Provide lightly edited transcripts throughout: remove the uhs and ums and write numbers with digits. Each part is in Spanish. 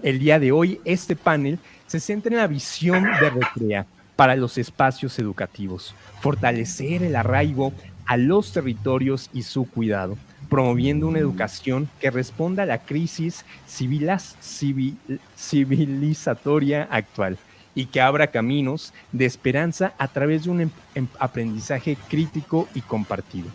El día de hoy, este panel se centra en la visión de Recrea para los espacios educativos, fortalecer el arraigo a los territorios y su cuidado, promoviendo una educación que responda a la crisis civilizatoria actual y que abra caminos de esperanza a través de un aprendizaje crítico y compartido.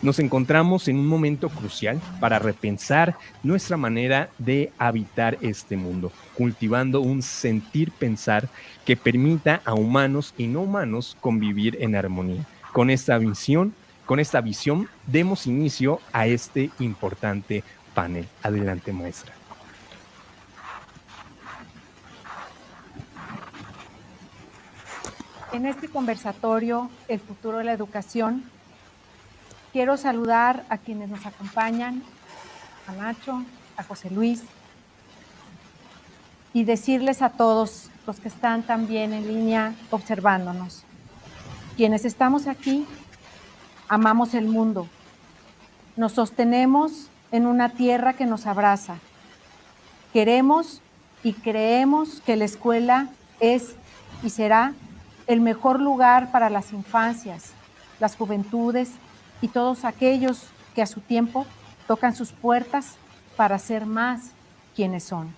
Nos encontramos en un momento crucial para repensar nuestra manera de habitar este mundo, cultivando un sentir-pensar que permita a humanos y no humanos convivir en armonía. Con esta visión, demos inicio a este importante panel. Adelante, maestra. En este conversatorio, El futuro de la educación, quiero saludar a quienes nos acompañan, a Nacho, a José Luis, y decirles a todos los que están también en línea observándonos, quienes estamos aquí, amamos el mundo, nos sostenemos en una tierra que nos abraza, queremos y creemos que la escuela es y será el mejor lugar para las infancias, las juventudes y todos aquellos que a su tiempo tocan sus puertas para ser más quienes son.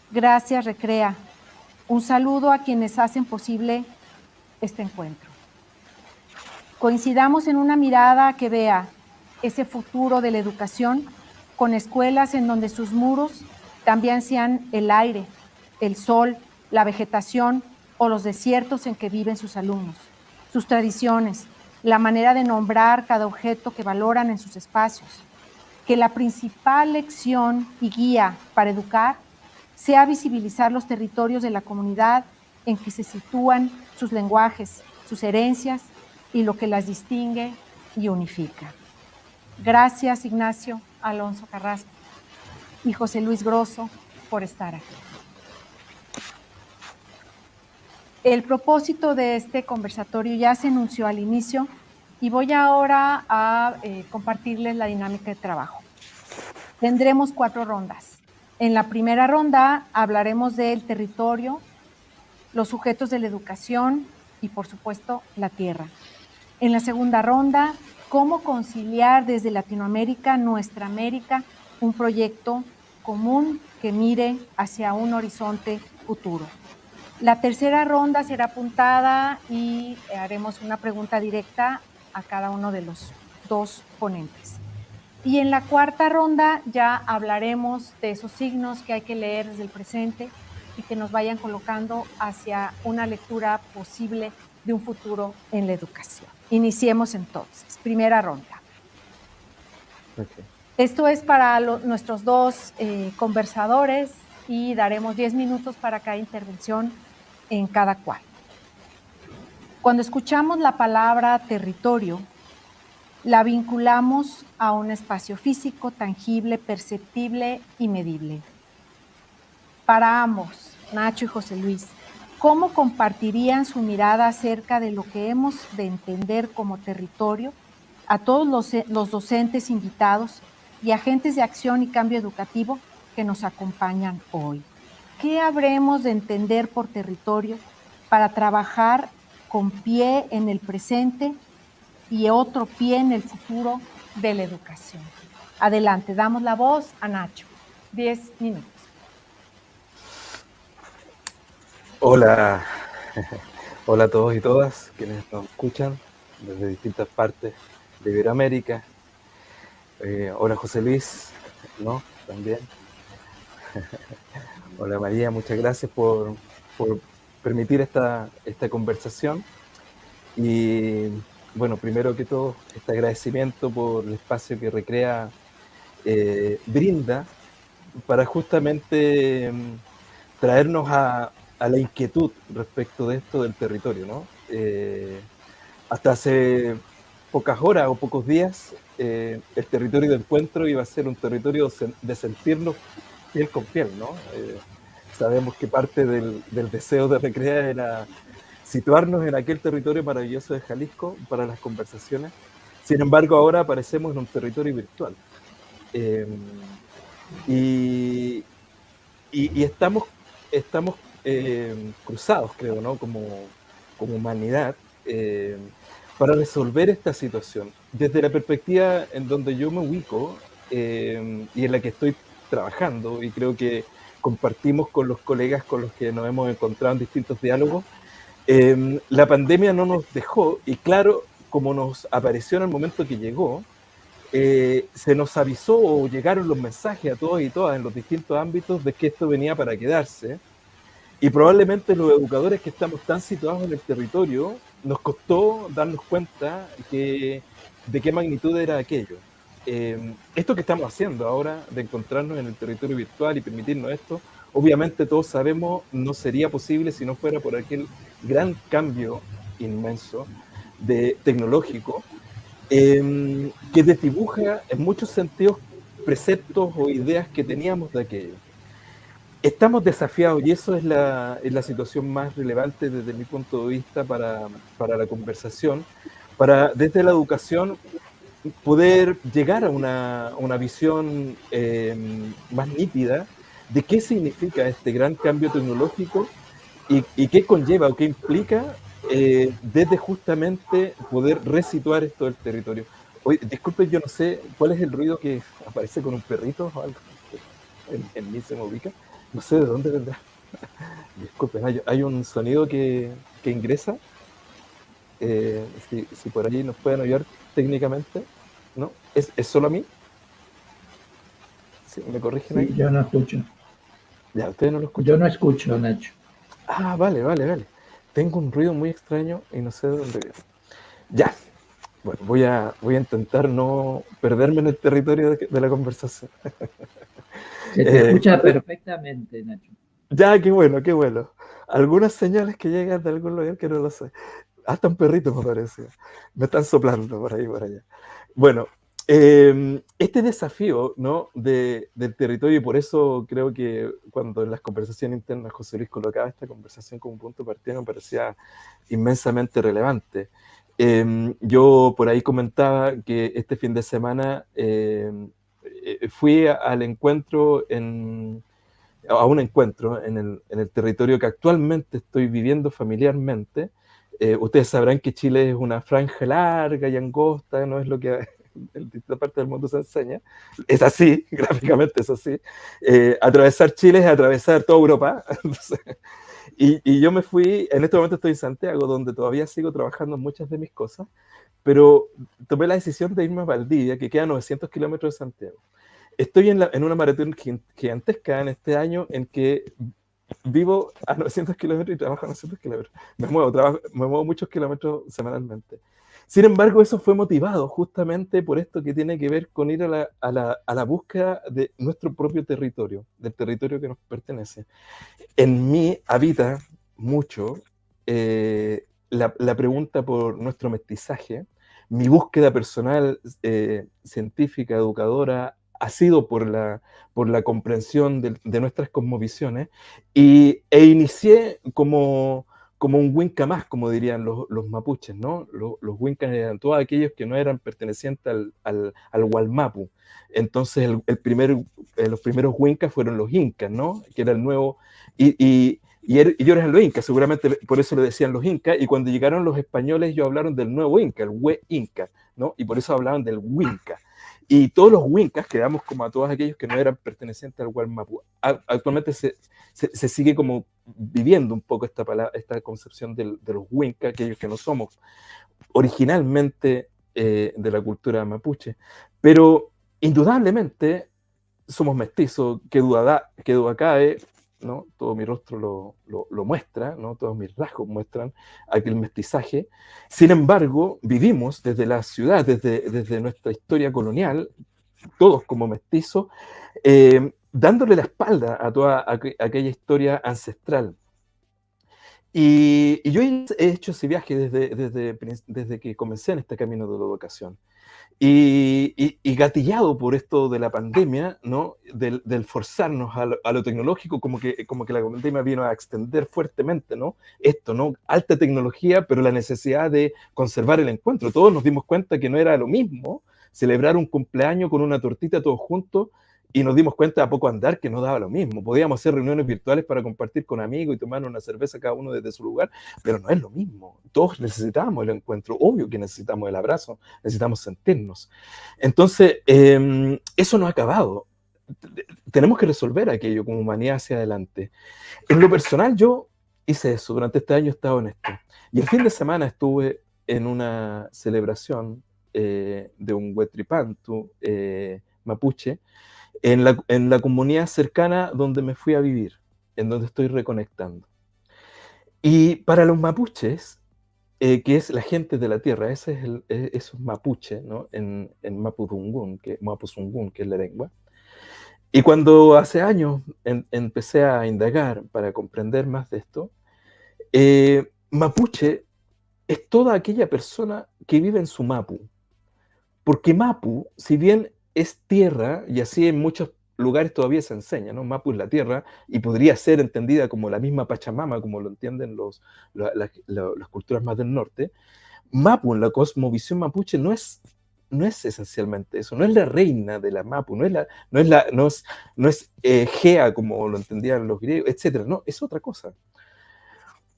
Gracias, Recrea. Un saludo a quienes hacen posible este encuentro. Coincidamos en una mirada que vea ese futuro de la educación con escuelas en donde sus muros también sean el aire, el sol, la vegetación o los desiertos en que viven sus alumnos, sus tradiciones, la manera de nombrar cada objeto que valoran en sus espacios. Que la principal lección y guía para educar sea visibilizar los territorios de la comunidad en que se sitúan sus lenguajes, sus herencias y lo que las distingue y unifica. Gracias, Ignacio Alonso Carrasco y José Luis Grosso, por estar aquí. El propósito de este conversatorio ya se anunció al inicio y voy ahora a compartirles la dinámica de trabajo. Tendremos 4 rondas. En la primera ronda hablaremos del territorio, los sujetos de la educación y, por supuesto, la tierra. En la segunda ronda, cómo conciliar desde Latinoamérica, nuestra América, un proyecto común que mire hacia un horizonte futuro. La tercera ronda será apuntada y haremos una pregunta directa a cada uno de los 2 ponentes. Y en la cuarta ronda ya hablaremos de esos signos que hay que leer desde el presente y que nos vayan colocando hacia una lectura posible de un futuro en la educación. Iniciemos entonces. Primera ronda. Okay. Esto es para nuestros 2 conversadores y daremos 10 minutos para cada intervención en cada cual. Cuando escuchamos la palabra territorio, la vinculamos a un espacio físico, tangible, perceptible y medible. Para ambos, Nacho y José Luis, ¿cómo compartirían su mirada acerca de lo que hemos de entender como territorio a todos los docentes invitados y agentes de acción y cambio educativo que nos acompañan hoy? ¿Qué habremos de entender por territorio para trabajar con pie en el presente y otro pie en el futuro de la educación? Adelante, damos la voz a Nacho. 10 minutos. Hola, hola a todos y todas quienes nos escuchan desde distintas partes de Iberoamérica. Hola José Luis, ¿no? También. Hola María, muchas gracias por permitir esta conversación. Y bueno, primero que todo, este agradecimiento por el espacio que Recrea brinda para justamente traernos a la inquietud respecto de esto del territorio, ¿no? Hasta hace pocas horas o pocos días, el territorio de encuentro iba a ser un territorio de sentirnos piel con piel, ¿no? Sabemos que parte del deseo de Recrea era situarnos en aquel territorio maravilloso de Jalisco para las conversaciones. Sin embargo, ahora aparecemos en un territorio virtual. Y y estamos cruzados, creo, ¿no? Como humanidad, para resolver esta situación. Desde la perspectiva en donde yo me ubico y en la que estoy trabajando, y creo que compartimos con los colegas con los que nos hemos encontrado en distintos diálogos, la pandemia no nos dejó, y claro, como nos apareció en el momento que llegó, se nos avisó o llegaron los mensajes a todos y todas en los distintos ámbitos de que esto venía para quedarse. Y probablemente los educadores que estamos tan situados en el territorio, nos costó darnos cuenta de qué magnitud era aquello. Esto que estamos haciendo ahora, de encontrarnos en el territorio virtual y permitirnos esto, obviamente todos sabemos, no sería posible si no fuera por aquel gran cambio inmenso tecnológico, que desdibuja en muchos sentidos preceptos o ideas que teníamos de aquello. Estamos desafiados, y eso es la situación más relevante desde mi punto de vista para la conversación, para desde la educación poder llegar a una visión más nítida de qué significa este gran cambio tecnológico y qué conlleva o qué implica desde justamente poder resituar esto del territorio. Oye, disculpen, yo no sé cuál es el ruido que aparece con un perrito o algo. En mí se me ubica. No sé de dónde vendrá. Disculpen, hay un sonido que ingresa. Si por allí nos pueden ayudar técnicamente. ¿No? ¿Es solo a mí? ¿Sí? ¿Me corrigen ahí? Sí, yo no escucho. Ya, ustedes no lo escuchan. Yo no escucho, Nacho. Ah, vale. Tengo un ruido muy extraño y no sé de dónde viene. Ya. Bueno, voy a intentar no perderme en el territorio de la conversación. Se te escucha perfectamente, Nacho. Ya, qué bueno. Algunas señales que llegan de algún lugar que no lo sé. Hasta un perrito me parece. Me están soplando por ahí, por allá. Bueno, este desafío, ¿no? del territorio, y por eso creo que cuando en las conversaciones internas José Luis colocaba esta conversación como punto de partida, me parecía inmensamente relevante. Yo por ahí comentaba que este fin de semana fui al encuentro a un encuentro en el territorio que actualmente estoy viviendo familiarmente. Ustedes sabrán que Chile es una franja larga y angosta, no es lo que en distintas partes del mundo se enseña. Es así, gráficamente es así. Atravesar Chile es atravesar toda Europa. Entonces, y yo me fui, en este momento estoy en Santiago, donde todavía sigo trabajando en muchas de mis cosas, pero tomé la decisión de irme a Valdivia, que queda a 900 kilómetros de Santiago. Estoy en una maratón gigantesca en este año en que vivo a 900 kilómetros y trabajo a 900 kilómetros. Me muevo muchos kilómetros semanalmente. Sin embargo, eso fue motivado justamente por esto que tiene que ver con ir a la búsqueda de nuestro propio territorio, del territorio que nos pertenece. En mí habita mucho la pregunta por nuestro mestizaje. Mi búsqueda personal, científica, educadora, ha sido por la comprensión de nuestras cosmovisiones, e inicié como un Winca más, como dirían los mapuches, ¿no? Los Wincas eran todos aquellos que no eran pertenecientes al Gualmapu. Entonces los primeros Wincas fueron los Incas, ¿no? Que era el nuevo... Y ellos eran los Incas, seguramente por eso le decían los Incas, y cuando llegaron los españoles ellos hablaron del nuevo Inca, el Hue Inca, ¿no? Y por eso hablaban del Winca. Y todos los Wincas quedamos como a todos aquellos que no eran pertenecientes al Gualmapu. Actualmente se sigue como viviendo un poco esta concepción de los Wincas, aquellos que no somos originalmente de la cultura mapuche. Pero indudablemente somos mestizos, qué duda cabe, ¿no? Todo mi rostro lo muestra, ¿no? Todos mis rasgos muestran aquel mestizaje. Sin embargo, vivimos desde la ciudad, desde nuestra historia colonial, todos como mestizos, dándole la espalda a toda aquella historia ancestral. Y yo he hecho ese viaje desde que comencé en este camino de la educación. Y gatillado por esto de la pandemia, ¿no? Del forzarnos a lo tecnológico, como que la pandemia vino a extender fuertemente, ¿no? Esto, ¿no? Alta tecnología, pero la necesidad de conservar el encuentro. Todos nos dimos cuenta que no era lo mismo celebrar un cumpleaños con una tortita todos juntos y nos dimos cuenta a poco andar que no daba lo mismo. Podíamos hacer reuniones virtuales para compartir con amigos y tomar una cerveza cada uno desde su lugar, pero no es lo mismo. Todos necesitamos el encuentro, obvio que necesitamos el abrazo, necesitamos sentirnos. Entonces, eso no ha acabado. Tenemos que resolver aquello como humanidad hacia adelante. En lo personal, yo hice eso. Durante este año he estado en esto. Y el fin de semana estuve en una celebración de un Huetripantu mapuche, en la comunidad cercana donde me fui a vivir, en donde estoy reconectando. Y para los mapuches, que es la gente de la tierra, eso es mapuche, ¿no? En Mapudungun, Mapuzungún, que es la lengua. Y cuando hace años empecé a indagar para comprender más de esto, mapuche es toda aquella persona que vive en su mapu. Porque mapu, si bien es tierra, y así en muchos lugares todavía se enseña, ¿no? Mapu es la tierra, y podría ser entendida como la misma Pachamama, como lo entienden las culturas más del norte. Mapu, en la cosmovisión mapuche, no es esencialmente eso, no es la reina de la Mapu, no es Gea, como lo entendían los griegos, etc. No, es otra cosa.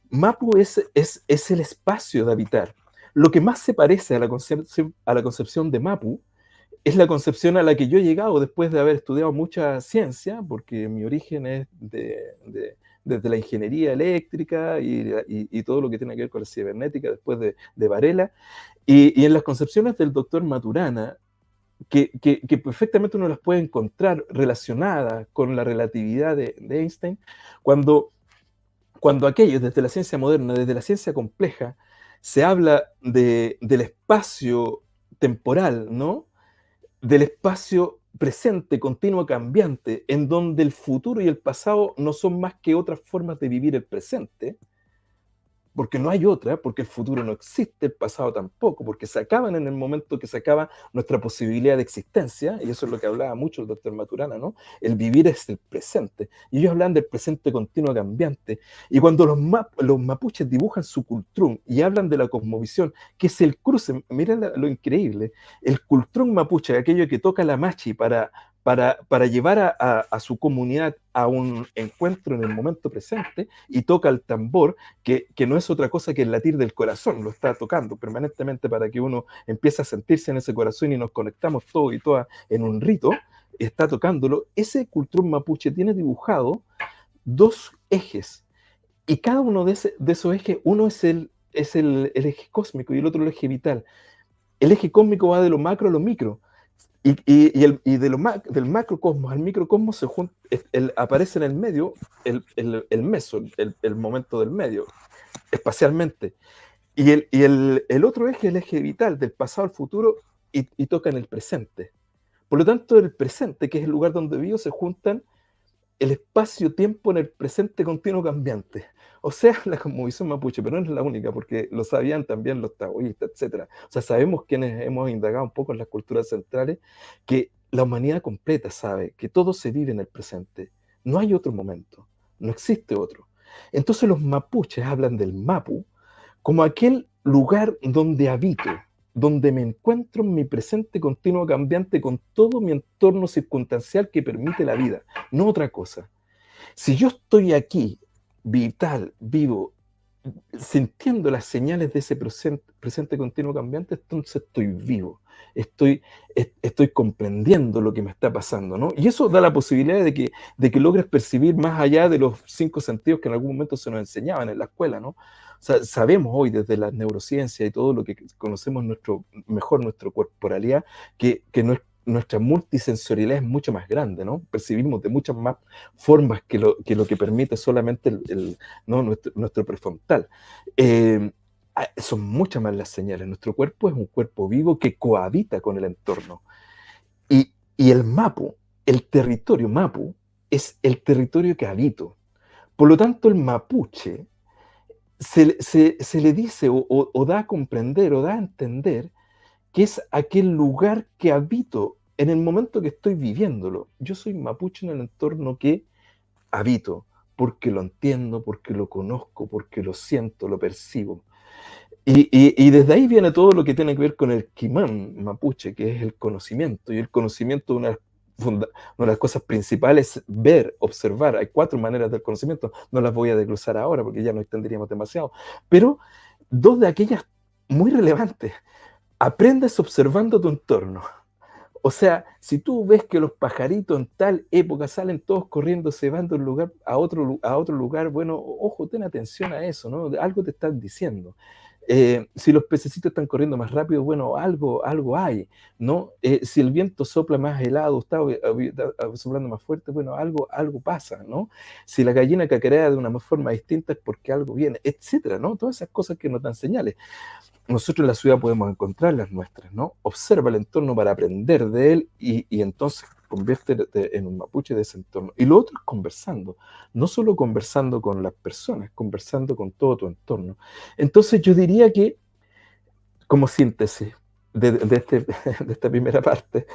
Mapu es el espacio de habitar. Lo que más se parece a la concepción de Mapu es la concepción a la que yo he llegado después de haber estudiado mucha ciencia, porque mi origen es desde la ingeniería eléctrica y todo lo que tiene que ver con la cibernética después de Varela, y en las concepciones del doctor Maturana, que perfectamente uno las puede encontrar relacionadas con la relatividad de Einstein, cuando aquellos, desde la ciencia moderna, desde la ciencia compleja, se habla del espacio temporal, ¿no? Del espacio presente, continuo, cambiante, en donde el futuro y el pasado no son más que otras formas de vivir el presente, porque no hay otra, porque el futuro no existe, el pasado tampoco, porque se acaban en el momento que se acaba nuestra posibilidad de existencia, y eso es lo que hablaba mucho el doctor Maturana, ¿no? El vivir es el presente, y ellos hablan del presente continuo cambiante, y cuando los mapuches dibujan su cultrún y hablan de la cosmovisión, que es el cruce, miren lo increíble, el cultrún mapuche, aquello que toca la machi para llevar a su comunidad a un encuentro en el momento presente, y toca el tambor, que no es otra cosa que el latir del corazón, lo está tocando permanentemente para que uno empiece a sentirse en ese corazón y nos conectamos todos y todas en un rito, está tocándolo. Ese cultrún mapuche tiene dibujado dos ejes, y cada uno de esos ejes, uno es el eje cósmico y el otro el eje vital. El eje cósmico va de lo macro a lo micro, y del macrocosmos al microcosmos aparece en el medio el meso, el momento del medio, espacialmente. Y el otro eje, el eje vital, del pasado al futuro, y toca en el presente. Por lo tanto, en el presente, que es el lugar donde vivo, se juntan el espacio-tiempo en el presente continuo cambiante. O sea, la cosmovisión mapuche, pero no es la única, porque lo sabían también los taoístas, etc. O sea, sabemos quienes hemos indagado un poco en las culturas centrales, que la humanidad completa sabe que todo se vive en el presente. No hay otro momento, no existe otro. Entonces los mapuches hablan del mapu como aquel lugar donde habito, donde me encuentro en mi presente continuo cambiante con todo mi entorno circunstancial que permite la vida, no otra cosa. Si yo estoy aquí, vital, vivo, sintiendo las señales de ese presente continuo cambiante, entonces estoy vivo, estoy comprendiendo lo que me está pasando, ¿no? Y eso da la posibilidad de que logres percibir más allá de los 5 sentidos que en algún momento se nos enseñaban en la escuela, ¿no? O sea, sabemos hoy desde la neurociencia y todo lo que conocemos nuestra corporalidad, que nuestra multisensorialidad es mucho más grande, ¿no? Percibimos de muchas más formas que lo que permite solamente ¿no? nuestro prefrontal. Son muchas más las señales. Nuestro cuerpo es un cuerpo vivo que cohabita con el entorno. Y el mapu, el territorio mapu, es el territorio que habito. Por lo tanto, el mapuche se le dice o da a comprender o da a entender que es aquel lugar que habito en el momento que estoy viviéndolo. Yo soy mapuche en el entorno que habito, porque lo entiendo, porque lo conozco, porque lo siento, lo percibo. Y desde ahí viene todo lo que tiene que ver con el Kimán mapuche, que es el conocimiento, y el conocimiento de una una de las cosas principales es ver, observar. Hay 4 maneras del conocimiento, no las voy a desglosar ahora porque ya nos extenderíamos demasiado, pero 2 de aquellas muy relevantes. Aprendes observando tu entorno. O sea, si tú ves que los pajaritos en tal época salen todos corriendo, se van de un lugar a otro lugar, bueno, ojo, ten atención a eso, ¿no? Algo te están diciendo. Si los pececitos están corriendo más rápido, bueno, algo hay, ¿no? Si el viento sopla más helado, está soplando más fuerte, bueno, algo pasa, ¿no? Si la gallina cacarea de una forma distinta es porque algo viene, etcétera, ¿no? Todas esas cosas que nos dan señales. Nosotros en la ciudad podemos encontrar las nuestras, ¿no? Observa el entorno para aprender de él y entonces conviértete en un mapuche de ese entorno. Y lo otro es conversando, no solo conversando con las personas, conversando con todo tu entorno. Entonces yo diría que, como síntesis de esta primera parte,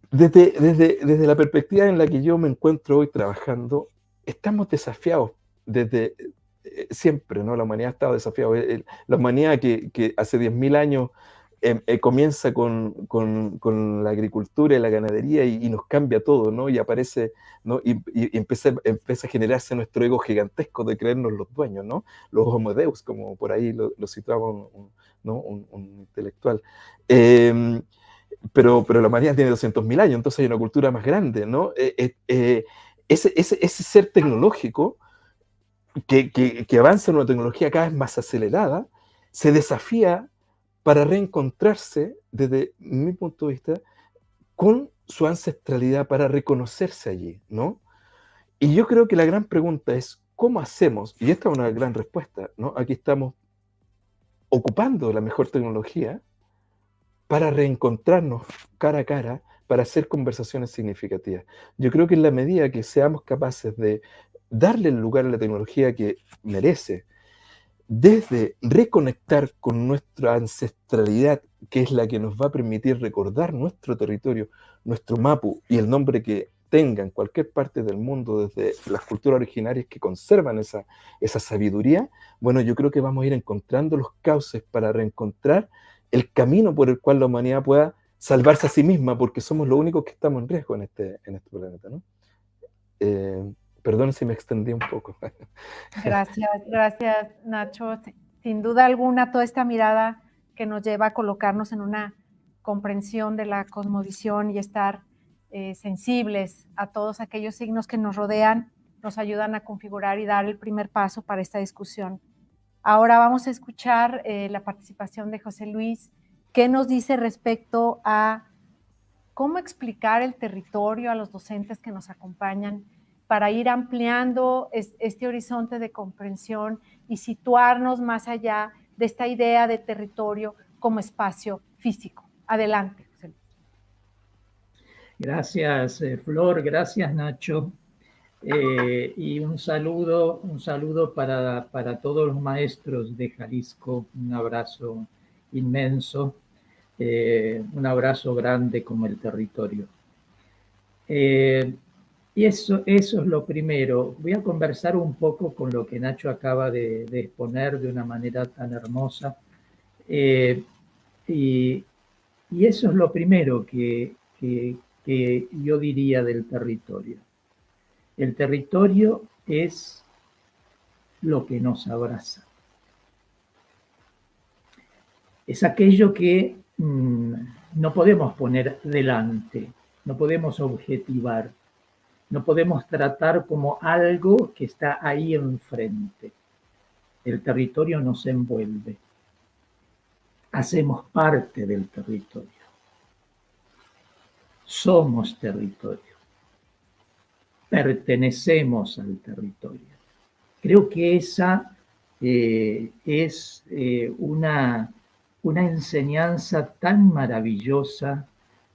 desde la perspectiva en la que yo me encuentro hoy trabajando, estamos desafiados desde siempre, ¿no? La humanidad ha estado desafiada. La humanidad que hace 10.000 años comienza con la agricultura y la ganadería y nos cambia todo, ¿no? Y aparece, ¿no? Y empieza a generarse nuestro ego gigantesco de creernos los dueños, ¿no? Los homo deus, como por ahí lo situaba un intelectual. Pero la humanidad tiene 200.000 años, entonces hay una cultura más grande, ¿no? Ese ser tecnológico que avanza en una tecnología cada vez más acelerada, se desafía para reencontrarse, desde mi punto de vista, con su ancestralidad, para reconocerse allí, ¿no? Y yo creo que la gran pregunta es, ¿cómo hacemos? Y esta es una gran respuesta, ¿no? Aquí estamos ocupando la mejor tecnología para reencontrarnos cara a cara, para hacer conversaciones significativas. Yo creo que en la medida que seamos capaces de darle el lugar a la tecnología que merece, desde reconectar con nuestra ancestralidad, que es la que nos va a permitir recordar nuestro territorio, nuestro mapu y el nombre que tenga en cualquier parte del mundo, desde las culturas originarias que conservan esa sabiduría, bueno, yo creo que vamos a ir encontrando los cauces para reencontrar el camino por el cual la humanidad pueda salvarse a sí misma, porque somos los únicos que estamos en riesgo en este planeta, ¿no? Perdón si me extendí un poco. Gracias, Nacho. Sin duda alguna, toda esta mirada que nos lleva a colocarnos en una comprensión de la cosmovisión y estar sensibles a todos aquellos signos que nos rodean, nos ayudan a configurar y dar el primer paso para esta discusión. Ahora vamos a escuchar la participación de José Luis, que nos dice respecto a cómo explicar el territorio a los docentes que nos acompañan para ir ampliando este horizonte de comprensión y situarnos más allá de esta idea de territorio como espacio físico. Adelante, José Luis. Gracias, Flor, gracias, Nacho. Y un saludo para todos los maestros de Jalisco, un abrazo inmenso, un abrazo grande como el territorio. Y eso es lo primero. Voy a conversar un poco con lo que Nacho acaba de exponer de una manera tan hermosa. Y eso es lo primero que yo diría del territorio. El territorio es lo que nos abraza. Es aquello que no podemos poner delante, no podemos objetivar, no podemos tratar como algo que está ahí enfrente. El territorio nos envuelve. Hacemos parte del territorio. Somos territorio. Pertenecemos al territorio. Creo que esa es una enseñanza tan maravillosa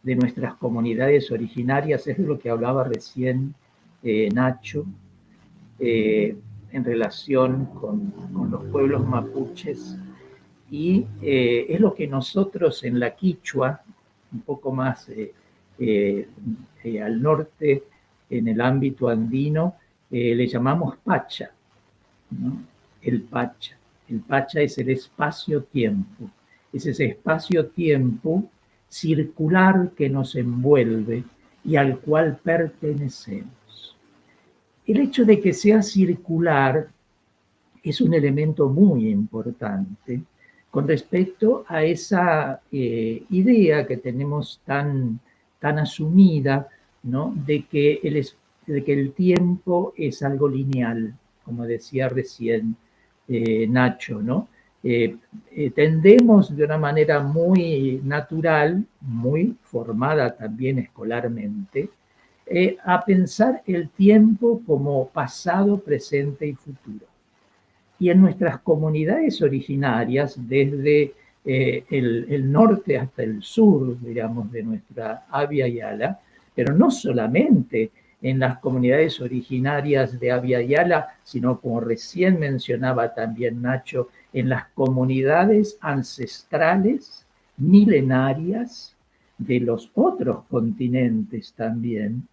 de nuestras comunidades originarias, es de lo que hablaba recién Nacho, en relación con los pueblos mapuches, y es lo que nosotros en la Quichua, un poco más al norte, en el ámbito andino, le llamamos Pacha, ¿no? El Pacha. El Pacha es el espacio-tiempo. Es ese espacio-tiempo circular que nos envuelve, y al cual pertenecemos. El hecho de que sea circular es un elemento muy importante con respecto a esa idea que tenemos tan asumida, ¿no? de que el tiempo es algo lineal, como decía recién Nacho, ¿no? Tendemos de una manera muy natural, muy formada también escolarmente, a pensar el tiempo como pasado, presente y futuro. Y en nuestras comunidades originarias, desde el norte hasta el sur, digamos, de nuestra Abya Yala, pero no solamente en las comunidades originarias de Abya Yala, sino como recién mencionaba también Nacho, en las comunidades ancestrales, milenarias, de los otros continentes también,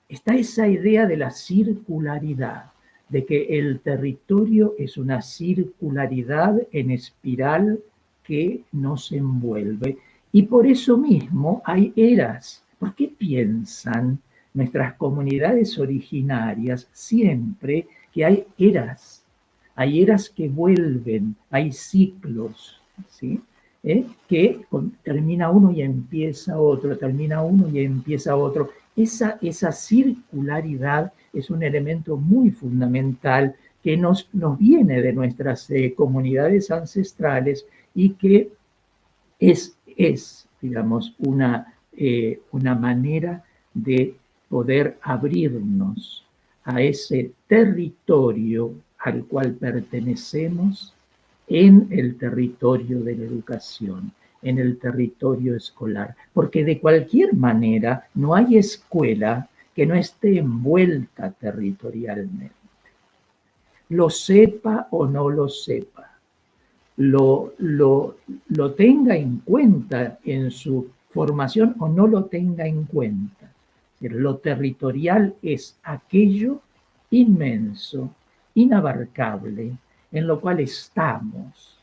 está esa idea de la circularidad, de que el territorio es una circularidad en espiral que nos envuelve. Y por eso mismo hay eras. ¿Por qué piensan nuestras comunidades originarias siempre que hay eras? Hay eras que vuelven, hay ciclos, ¿sí? Que termina uno y empieza otro, termina uno y empieza otro. Esa circularidad es un elemento muy fundamental que nos viene de nuestras comunidades ancestrales y que es digamos, una manera de poder abrirnos a ese territorio al cual pertenecemos en el territorio de la educación, en el territorio escolar, porque de cualquier manera no hay escuela que no esté envuelta territorialmente. Lo sepa o no lo sepa, lo tenga en cuenta en su formación o no lo tenga en cuenta. Lo territorial es aquello inmenso, inabarcable, en lo cual estamos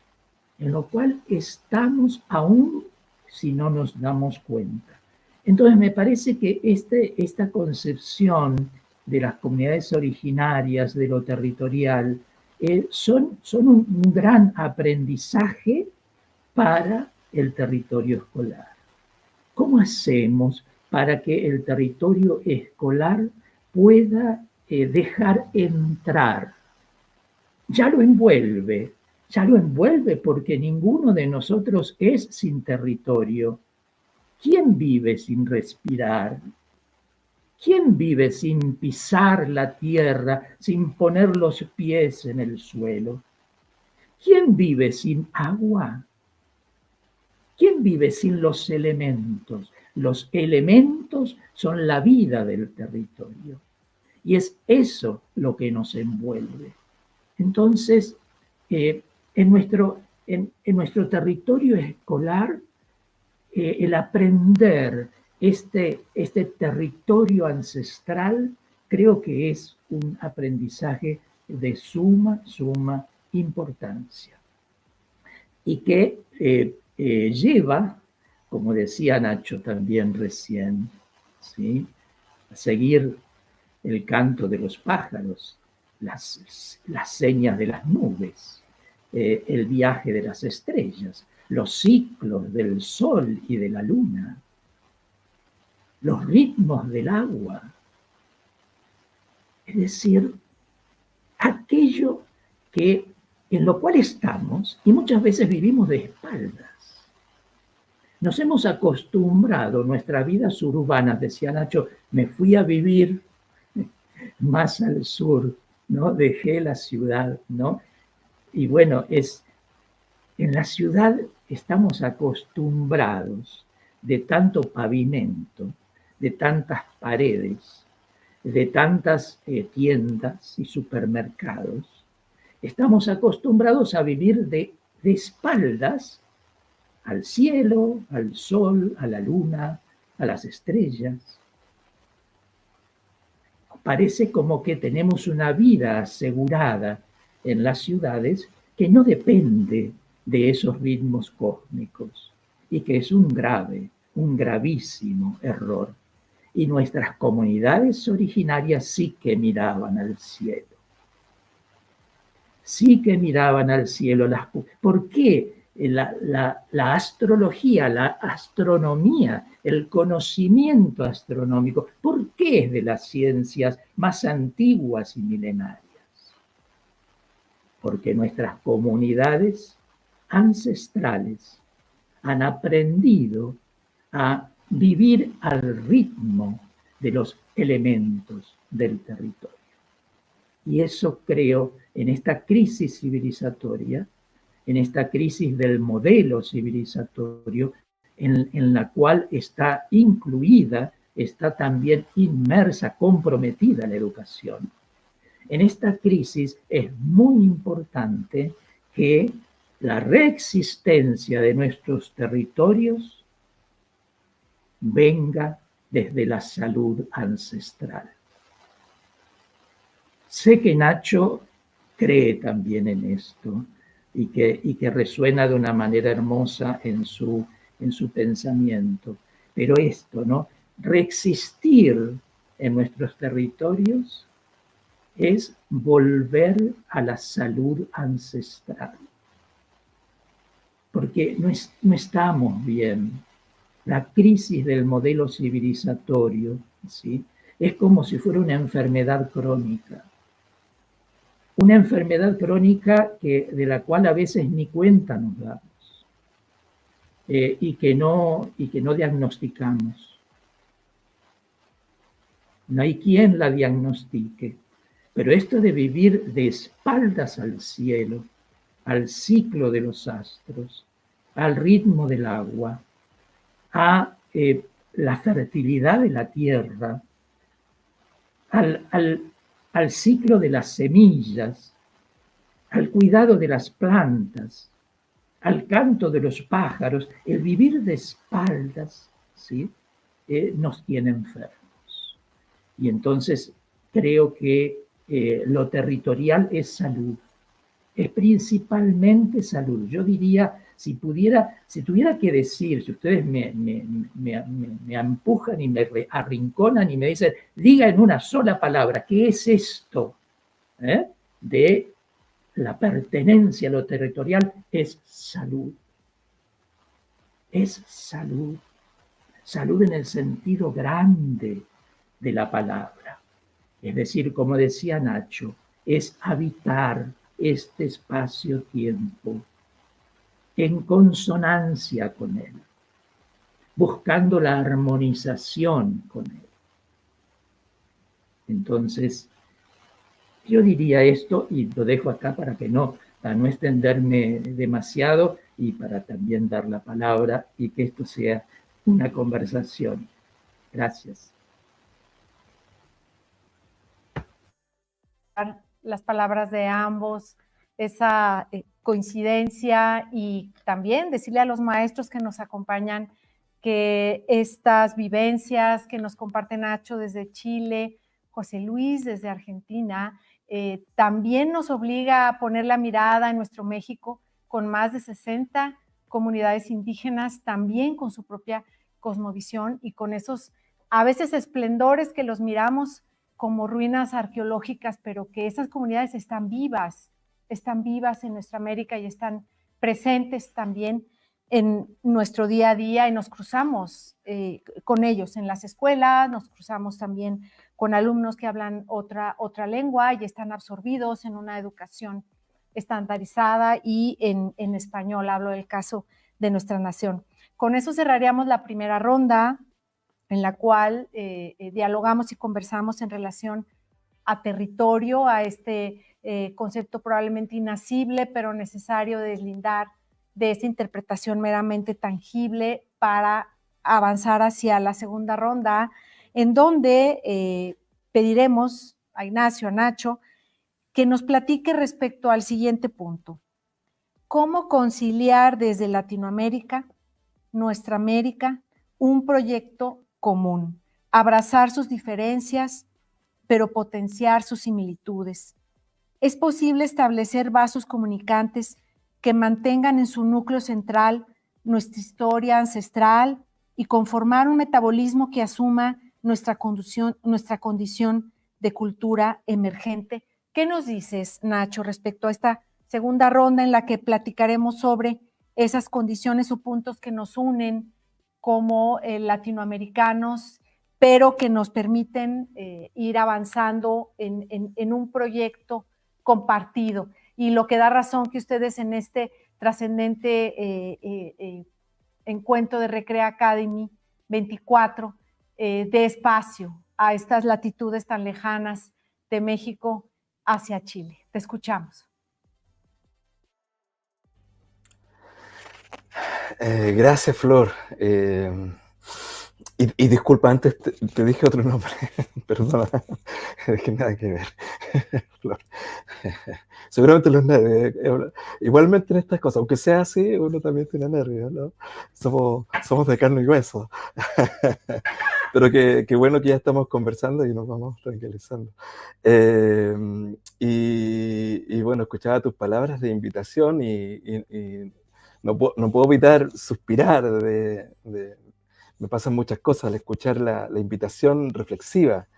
aún si no nos damos cuenta. Entonces me parece que esta concepción de las comunidades originarias, de lo territorial, son un gran aprendizaje para el territorio escolar. ¿Cómo hacemos para que el territorio escolar pueda dejar entrar? Ya lo envuelve porque ninguno de nosotros es sin territorio. ¿Quién vive sin respirar? ¿Quién vive sin pisar la tierra, sin poner los pies en el suelo? ¿Quién vive sin agua? ¿Quién vive sin los elementos? Los elementos son la vida del territorio. Y es eso lo que nos envuelve. Entonces, en nuestro territorio escolar, el aprender este territorio ancestral, creo que es un aprendizaje de suma importancia. Y que lleva, como decía Nacho también recién, ¿sí?, a seguir el canto de los pájaros, las señas de las nubes, el viaje de las estrellas, los ciclos del sol y de la luna, los ritmos del agua. Es decir, aquello en lo cual estamos y muchas veces vivimos de espaldas. Nos hemos acostumbrado, nuestra vida suburbana, decía Nacho, me fui a vivir más al sur, ¿no? Dejé la ciudad, ¿no? Y bueno, en la ciudad estamos acostumbrados de tanto pavimento, de tantas paredes, de tantas tiendas y supermercados. Estamos acostumbrados a vivir de espaldas al cielo, al sol, a la luna, a las estrellas. Parece como que tenemos una vida asegurada en las ciudades que no depende de esos ritmos cósmicos y que es un gravísimo error. Y nuestras comunidades originarias sí que miraban al cielo. Sí que miraban al cielo. ¿Por qué? La astrología, la astronomía, el conocimiento astronómico, ¿por qué es de las ciencias más antiguas y milenarias? Porque nuestras comunidades ancestrales han aprendido a vivir al ritmo de los elementos del territorio. Y eso creo, en esta crisis civilizatoria, en esta crisis del modelo civilizatorio, en la cual está incluida, está también inmersa, comprometida la educación. En esta crisis es muy importante que la reexistencia de nuestros territorios venga desde la salud ancestral. Sé que Nacho cree también en esto y que resuena de una manera hermosa en su pensamiento. Pero esto, ¿no? Reexistir en nuestros territorios es volver a la salud ancestral. Porque no estamos bien. La crisis del modelo civilizatorio, ¿sí?, es como si fuera una enfermedad crónica. Una enfermedad crónica de la cual a veces ni cuenta nos damos y que no diagnosticamos. No hay quien la diagnostique. Pero esto de vivir de espaldas al cielo, al ciclo de los astros, al ritmo del agua, a la fertilidad de la tierra, al ciclo de las semillas, al cuidado de las plantas, al canto de los pájaros, el vivir de espaldas, ¿sí?, nos tiene enfermos. Y entonces creo que lo territorial es salud, es principalmente salud. Yo diría, si tuviera que decir, si ustedes me empujan y me arrinconan y me dicen, diga en una sola palabra, ¿qué es esto de la pertenencia a lo territorial? Es salud. Es salud. Salud en el sentido grande de la palabra. Es decir, como decía Nacho, es habitar este espacio-tiempo en consonancia con él, buscando la armonización con él. Entonces, yo diría esto y lo dejo acá para no extenderme demasiado y para también dar la palabra y que esto sea una conversación. Gracias. Las palabras de ambos, esa coincidencia, y también decirle a los maestros que nos acompañan que estas vivencias que nos comparte Nacho desde Chile, José Luis desde Argentina, también nos obliga a poner la mirada en nuestro México con más de 60 comunidades indígenas, también con su propia cosmovisión y con esos a veces esplendores que los miramos como ruinas arqueológicas, pero que esas comunidades están vivas en nuestra América y están presentes también en nuestro día a día, y nos cruzamos con ellos en las escuelas, nos cruzamos también con alumnos que hablan otra lengua y están absorbidos en una educación estandarizada y en español. Hablo del caso de nuestra nación. Con eso cerraríamos la primera ronda, en la cual dialogamos y conversamos en relación a territorio, a este concepto probablemente inacible, pero necesario de deslindar de esta interpretación meramente tangible para avanzar hacia la segunda ronda, en donde pediremos a Ignacio, a Nacho, que nos platique respecto al siguiente punto. ¿Cómo conciliar desde Latinoamérica, nuestra América, un proyecto común? Abrazar sus diferencias, pero potenciar sus similitudes. ¿Es posible establecer vasos comunicantes que mantengan en su núcleo central nuestra historia ancestral y conformar un metabolismo que asuma nuestra condición de cultura emergente. ¿Qué nos dices, Nacho, respecto a esta segunda ronda en la que platicaremos sobre esas condiciones o puntos que nos unen como latinoamericanos, pero que nos permiten ir avanzando en un proyecto compartido? Y lo que da razón que ustedes en este trascendente encuentro de Recrea Academy 24 de espacio a estas latitudes tan lejanas de México hacia Chile. Te escuchamos. Gracias, Flor. Y disculpa, antes te dije otro nombre, perdona, es que nada que ver, Flor. Seguramente los nervios, igualmente en estas cosas, aunque sea así, uno también tiene nervios, ¿no? Somos de carne y hueso. Pero qué bueno que ya estamos conversando y nos vamos tranquilizando. Y bueno, escuchaba tus palabras de invitación y no puedo evitar suspirar me pasan muchas cosas al escuchar la invitación reflexiva,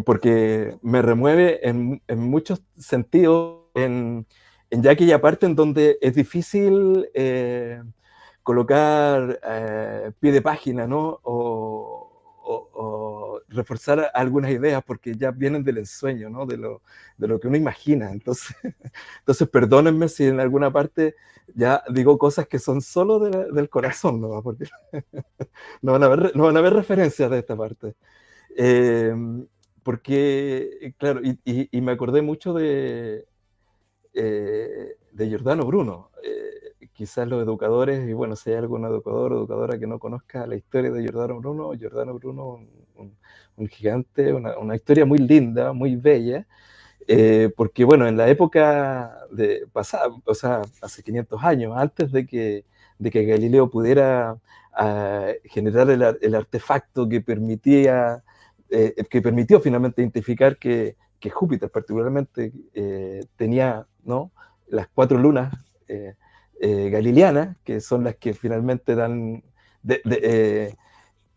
porque me remueve en muchos sentidos en ya aquella parte en donde es difícil colocar pie de página, ¿no? O reforzar algunas ideas porque ya vienen del ensueño, ¿no? De lo que uno imagina. Entonces perdónenme si en alguna parte ya digo cosas que son solo del corazón, ¿no? Porque no van a haber referencias de esta parte. Porque, claro, y me acordé mucho de Giordano Bruno. Quizás los educadores, y bueno, si hay algún educador o educadora que no conozca la historia de Giordano Bruno, un gigante, una historia muy linda, muy bella, porque bueno, en la época pasada, o sea, hace 500 años, antes de que Galileo pudiera generar el artefacto que permitió finalmente identificar que Júpiter particularmente tenía, ¿no?, las 4 lunas galileanas, que son las que finalmente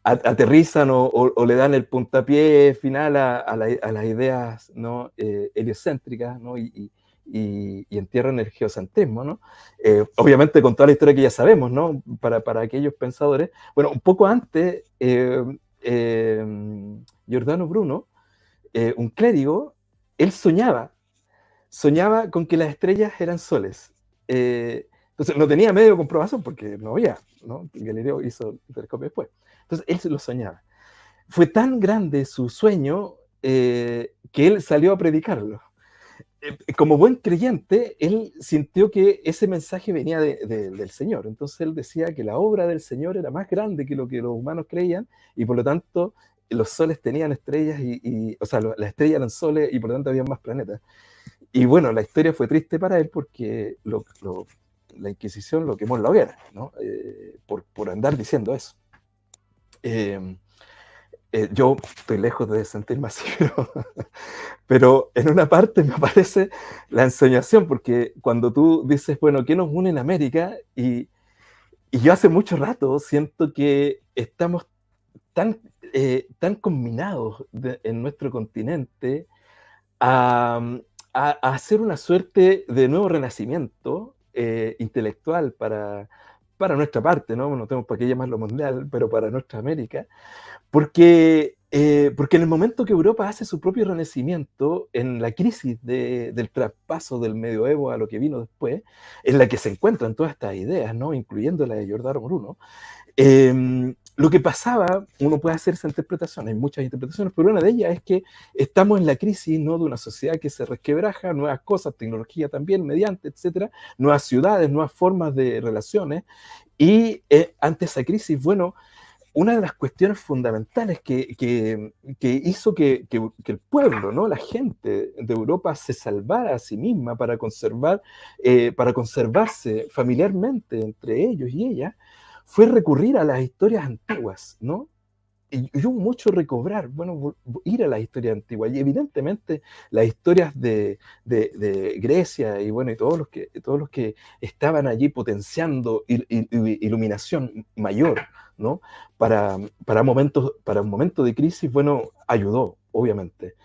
aterrizan o le dan el puntapié final a las ideas, ¿no?, heliocéntricas, ¿no?, y entierran el geocentrismo, ¿no? Obviamente con toda la historia que ya sabemos, ¿no?, para aquellos pensadores. Bueno, un poco antes, Giordano Bruno, un clérigo, él soñaba con que las estrellas eran soles. Entonces no tenía medio de comprobación porque no había, ¿no? Galileo hizo el telescopio después. Entonces él se lo soñaba. Fue tan grande su sueño que él salió a predicarlo. Como buen creyente, él sintió que ese mensaje venía del Señor. Entonces él decía que la obra del Señor era más grande que lo que los humanos creían y por lo tanto los soles tenían estrellas o sea, las estrellas eran soles y por lo tanto había más planetas. Y bueno, la historia fue triste para él porque la Inquisición lo quemó en la hoguera, ¿no? Por andar diciendo eso. Yo estoy lejos de sentirme así, pero en una parte me aparece la ensoñación, porque cuando tú dices, bueno, ¿qué nos une en América? Y yo hace mucho rato siento que estamos tan combinados en nuestro continente a hacer una suerte de nuevo renacimiento intelectual para nuestra parte, ¿no? No tenemos por qué llamarlo mundial, pero para nuestra América, porque en el momento que Europa hace su propio renacimiento, en la crisis del traspaso del medioevo a lo que vino después, en la que se encuentran todas estas ideas, ¿no?, incluyendo la de Giordano Bruno, lo que pasaba, uno puede hacer esa interpretación, hay muchas interpretaciones, pero una de ellas es que estamos en la crisis, ¿no?, de una sociedad que se resquebraja, nuevas cosas, tecnología también, mediante, etcétera, nuevas ciudades, nuevas formas de relaciones, y ante esa crisis, bueno, una de las cuestiones fundamentales que hizo que el pueblo, ¿no?, la gente de Europa se salvara a sí misma para conservarse familiarmente entre ellos y ellas, fue recurrir a las historias antiguas, ¿no? y hubo mucho recobrar, bueno, ir a las historias antiguas. Y evidentemente las historias de Grecia y bueno, y todos los que estaban allí potenciando iluminación mayor, ¿no? Para un momento de crisis, bueno, ayudó, obviamente.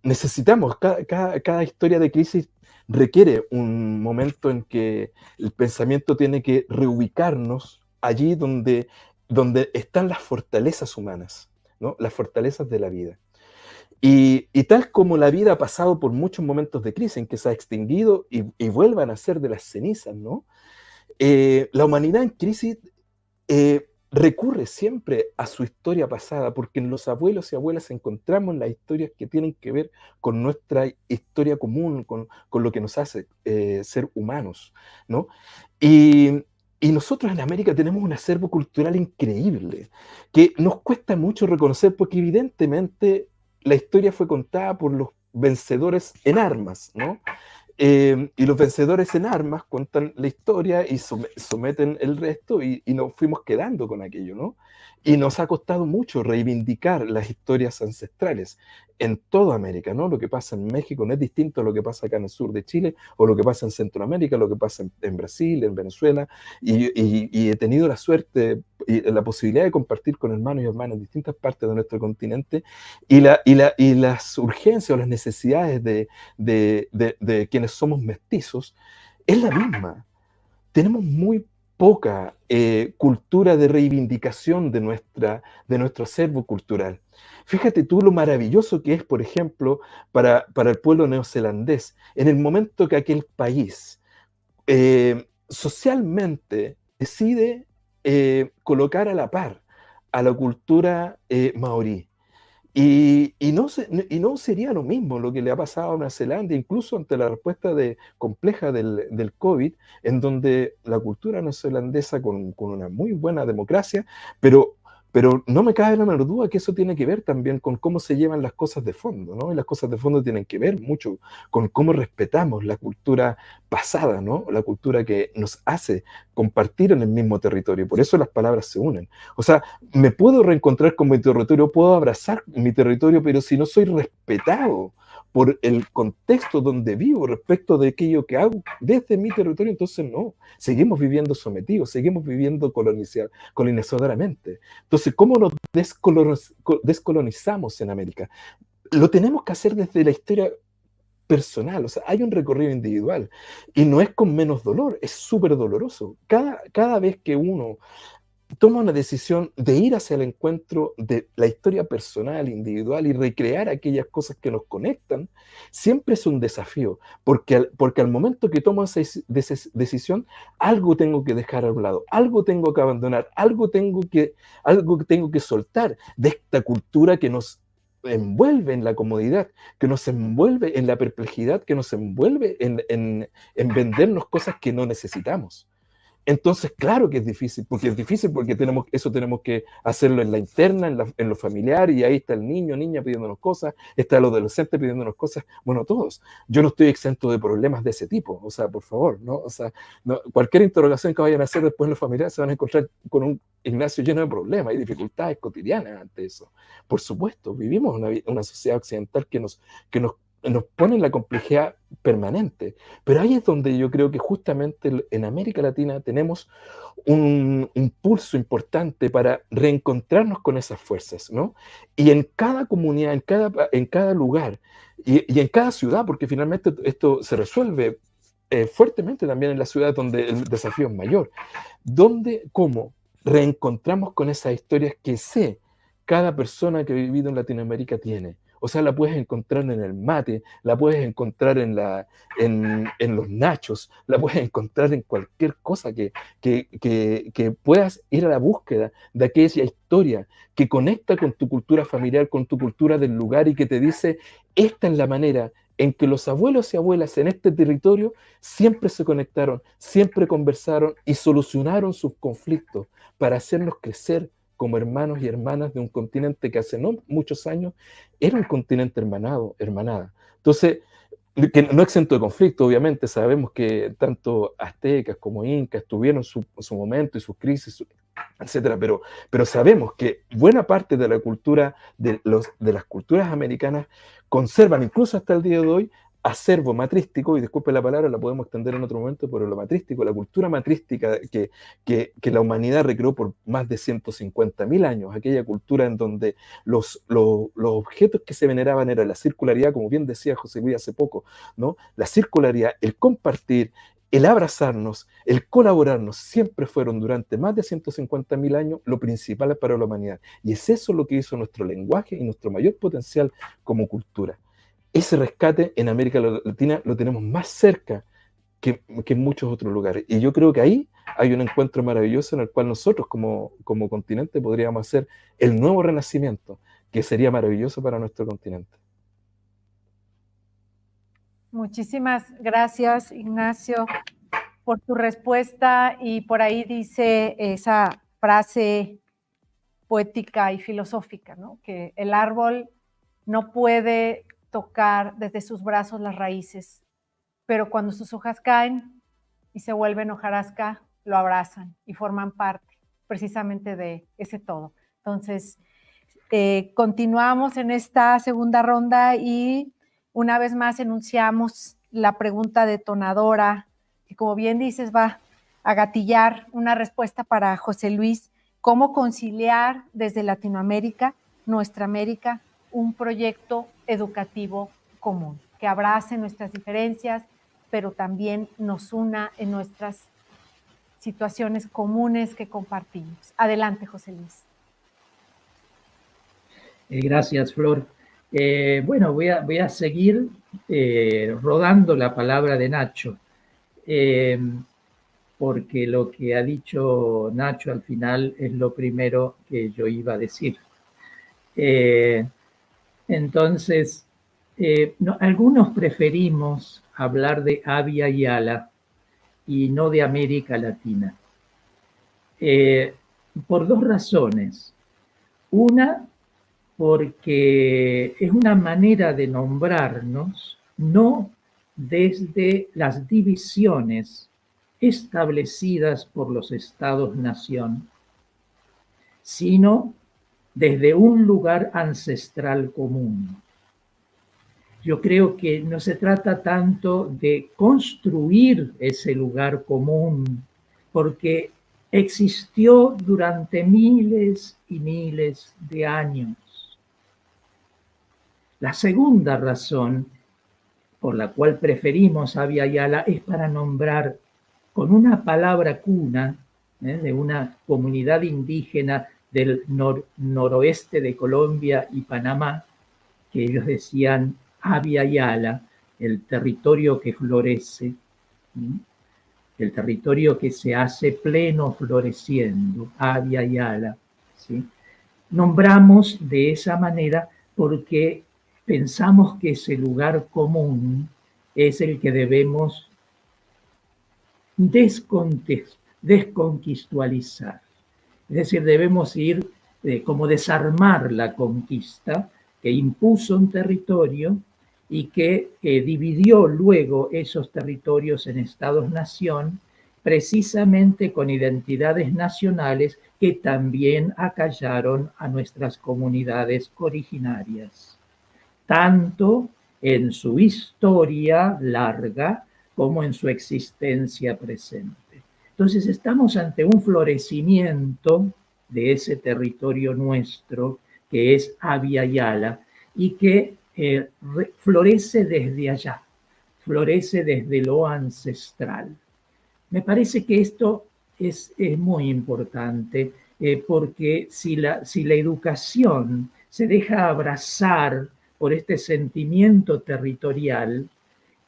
Necesitamos, cada historia de crisis requiere un momento en que el pensamiento tiene que reubicarnos allí donde están las fortalezas humanas, ¿no? Las fortalezas de la vida. Y tal como la vida ha pasado por muchos momentos de crisis en que se ha extinguido y vuelve a nacer de las cenizas, ¿no? La humanidad en crisis recurre siempre a su historia pasada, porque en los abuelos y abuelas encontramos las historias que tienen que ver con nuestra historia común, con lo que nos hace ser humanos, ¿no? Y, y nosotros en América tenemos un acervo cultural increíble, que nos cuesta mucho reconocer, porque evidentemente la historia fue contada por los vencedores en armas, ¿no? Y los vencedores en armas cuentan la historia y someten el resto y nos fuimos quedando con aquello, ¿no? Y nos ha costado mucho reivindicar las historias ancestrales en toda América, ¿no? Lo que pasa en México no es distinto a lo que pasa acá en el sur de Chile, o lo que pasa en Centroamérica, lo que pasa en Brasil, en Venezuela, y he tenido la suerte y la posibilidad de compartir con hermanos y hermanas en distintas partes de nuestro continente, y las urgencias o las necesidades de quienes somos mestizos es la misma. Tenemos muy poca cultura de reivindicación de nuestro acervo cultural. Fíjate tú lo maravilloso que es, por ejemplo, para el pueblo neozelandés, en el momento que aquel país socialmente decide colocar a la par a la cultura maorí. Y no sería lo mismo lo que le ha pasado a Nueva Zelanda, incluso ante la respuesta compleja del COVID, en donde la cultura neozelandesa, con una muy buena democracia, pero no me cabe la menor duda que eso tiene que ver también con cómo se llevan las cosas de fondo, ¿no? Y las cosas de fondo tienen que ver mucho con cómo respetamos la cultura pasada, ¿no? La cultura que nos hace compartir en el mismo territorio. Por eso las palabras se unen. O sea, me puedo reencontrar con mi territorio, puedo abrazar mi territorio, pero si no soy respetado por el contexto donde vivo respecto de aquello que hago desde mi territorio, entonces no, seguimos viviendo sometidos, seguimos viviendo colonizadoramente. Entonces, ¿cómo nos descolonizamos en América? Lo tenemos que hacer desde la historia personal, o sea, hay un recorrido individual y no es con menos dolor, es súper doloroso. Cada vez que uno toma una decisión de ir hacia el encuentro de la historia personal, individual y recrear aquellas cosas que nos conectan, siempre es un desafío, porque al momento que tomo esa decisión, algo tengo que dejar a un lado, algo tengo que abandonar, algo tengo que soltar de esta cultura que nos envuelve en la comodidad, que nos envuelve en la perplejidad, que nos envuelve en vendernos cosas que no necesitamos. Entonces, claro que es difícil porque tenemos que hacerlo en la interna, en lo familiar, y ahí está el niño, niña pidiéndonos cosas, está el adolescente pidiéndonos cosas, bueno, todos. Yo no estoy exento de problemas de ese tipo, o sea, por favor, ¿no? O sea, no, cualquier interrogación que vayan a hacer después en lo familiar se van a encontrar con un Ignacio lleno de problemas y dificultades cotidianas ante eso. Por supuesto, vivimos una sociedad occidental que nos pone en la complejidad permanente. Pero ahí es donde yo creo que justamente en América Latina tenemos un impulso importante para reencontrarnos con esas fuerzas, ¿no? Y en cada comunidad, en cada lugar y en cada ciudad, porque finalmente esto se resuelve fuertemente también en las ciudades donde el desafío es mayor. ¿Cómo reencontramos con esas historias que cada persona que ha vivido en Latinoamérica tiene? O sea, la puedes encontrar en el mate, la puedes encontrar en los nachos, la puedes encontrar en cualquier cosa que puedas ir a la búsqueda de aquella historia que conecta con tu cultura familiar, con tu cultura del lugar y que te dice, esta es la manera en que los abuelos y abuelas en este territorio siempre se conectaron, siempre conversaron y solucionaron sus conflictos para hacernos crecer como hermanos y hermanas de un continente que hace no muchos años era un continente hermanada. Entonces, que no exento de conflicto, obviamente. Sabemos que tanto aztecas como incas tuvieron su momento y sus crisis, etcétera, pero sabemos que buena parte de la cultura, de las culturas americanas, conservan incluso hasta el día de hoy acervo matrístico, y disculpe la palabra, la podemos extender en otro momento, pero lo matrístico, la cultura matrística que la humanidad recreó por más de 150.000 años, aquella cultura en donde los objetos que se veneraban era la circularidad, como bien decía José Luis hace poco, ¿no? La circularidad, el compartir, el abrazarnos, el colaborarnos, siempre fueron durante más de 150.000 años lo principal para la humanidad. Y es eso lo que hizo nuestro lenguaje y nuestro mayor potencial como cultura. Ese rescate en América Latina lo tenemos más cerca que en muchos otros lugares. Y yo creo que ahí hay un encuentro maravilloso en el cual nosotros como continente podríamos hacer el nuevo renacimiento, que sería maravilloso para nuestro continente. Muchísimas gracias, Ignacio, por tu respuesta. Y por ahí dice esa frase poética y filosófica, ¿no? Que el árbol no puede tocar desde sus brazos las raíces, pero cuando sus hojas caen y se vuelven hojarasca, lo abrazan y forman parte precisamente de ese todo. Entonces, continuamos en esta segunda ronda y una vez más enunciamos la pregunta detonadora, que como bien dices va a gatillar una respuesta para José Luis: ¿cómo conciliar desde Latinoamérica, nuestra América, un proyecto educativo común que abrace nuestras diferencias, pero también nos una en nuestras situaciones comunes que compartimos? Adelante, José Luis. Gracias, Flor. Bueno, voy a seguir rodando la palabra de Nacho, porque lo que ha dicho Nacho al final es lo primero que yo iba a decir. Entonces, algunos preferimos hablar de Abya Yala y no de América Latina, por dos razones. Una, porque es una manera de nombrarnos, no desde las divisiones establecidas por los estados-nación, sino desde un lugar ancestral común. Yo creo que no se trata tanto de construir ese lugar común, porque existió durante miles y miles de años. La segunda razón por la cual preferimos Abya Yala es para nombrar con una palabra cuna de una comunidad indígena del noroeste de Colombia y Panamá, que ellos decían Abya Yala, el territorio que florece, el territorio que se hace pleno floreciendo, Abya Yala, ¿sí? Nombramos de esa manera porque pensamos que ese lugar común es el que debemos desconquistalizar. Es decir, debemos ir como desarmar la conquista que impuso un territorio y que dividió luego esos territorios en estados-nación, precisamente con identidades nacionales que también acallaron a nuestras comunidades originarias, tanto en su historia larga como en su existencia presente. Entonces estamos ante un florecimiento de ese territorio nuestro, que es Abya Yala, y que florece desde allá, florece desde lo ancestral. Me parece que esto es muy importante, porque si la educación se deja abrazar por este sentimiento territorial,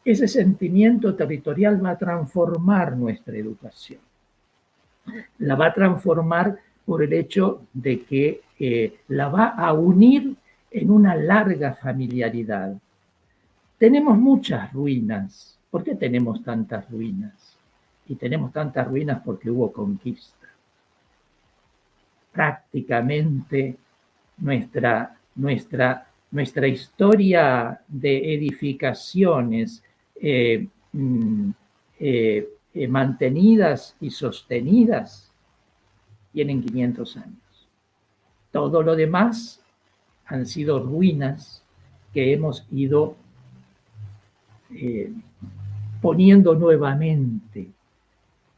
ese sentimiento territorial va a transformar nuestra educación. La va a transformar por el hecho de que la va a unir en una larga familiaridad. Tenemos muchas ruinas. ¿Por qué tenemos tantas ruinas? Y tenemos tantas ruinas porque hubo conquista. Prácticamente nuestra nuestra historia de edificaciones mantenidas y sostenidas tienen 500 años. Todo lo demás han sido ruinas que hemos ido poniendo nuevamente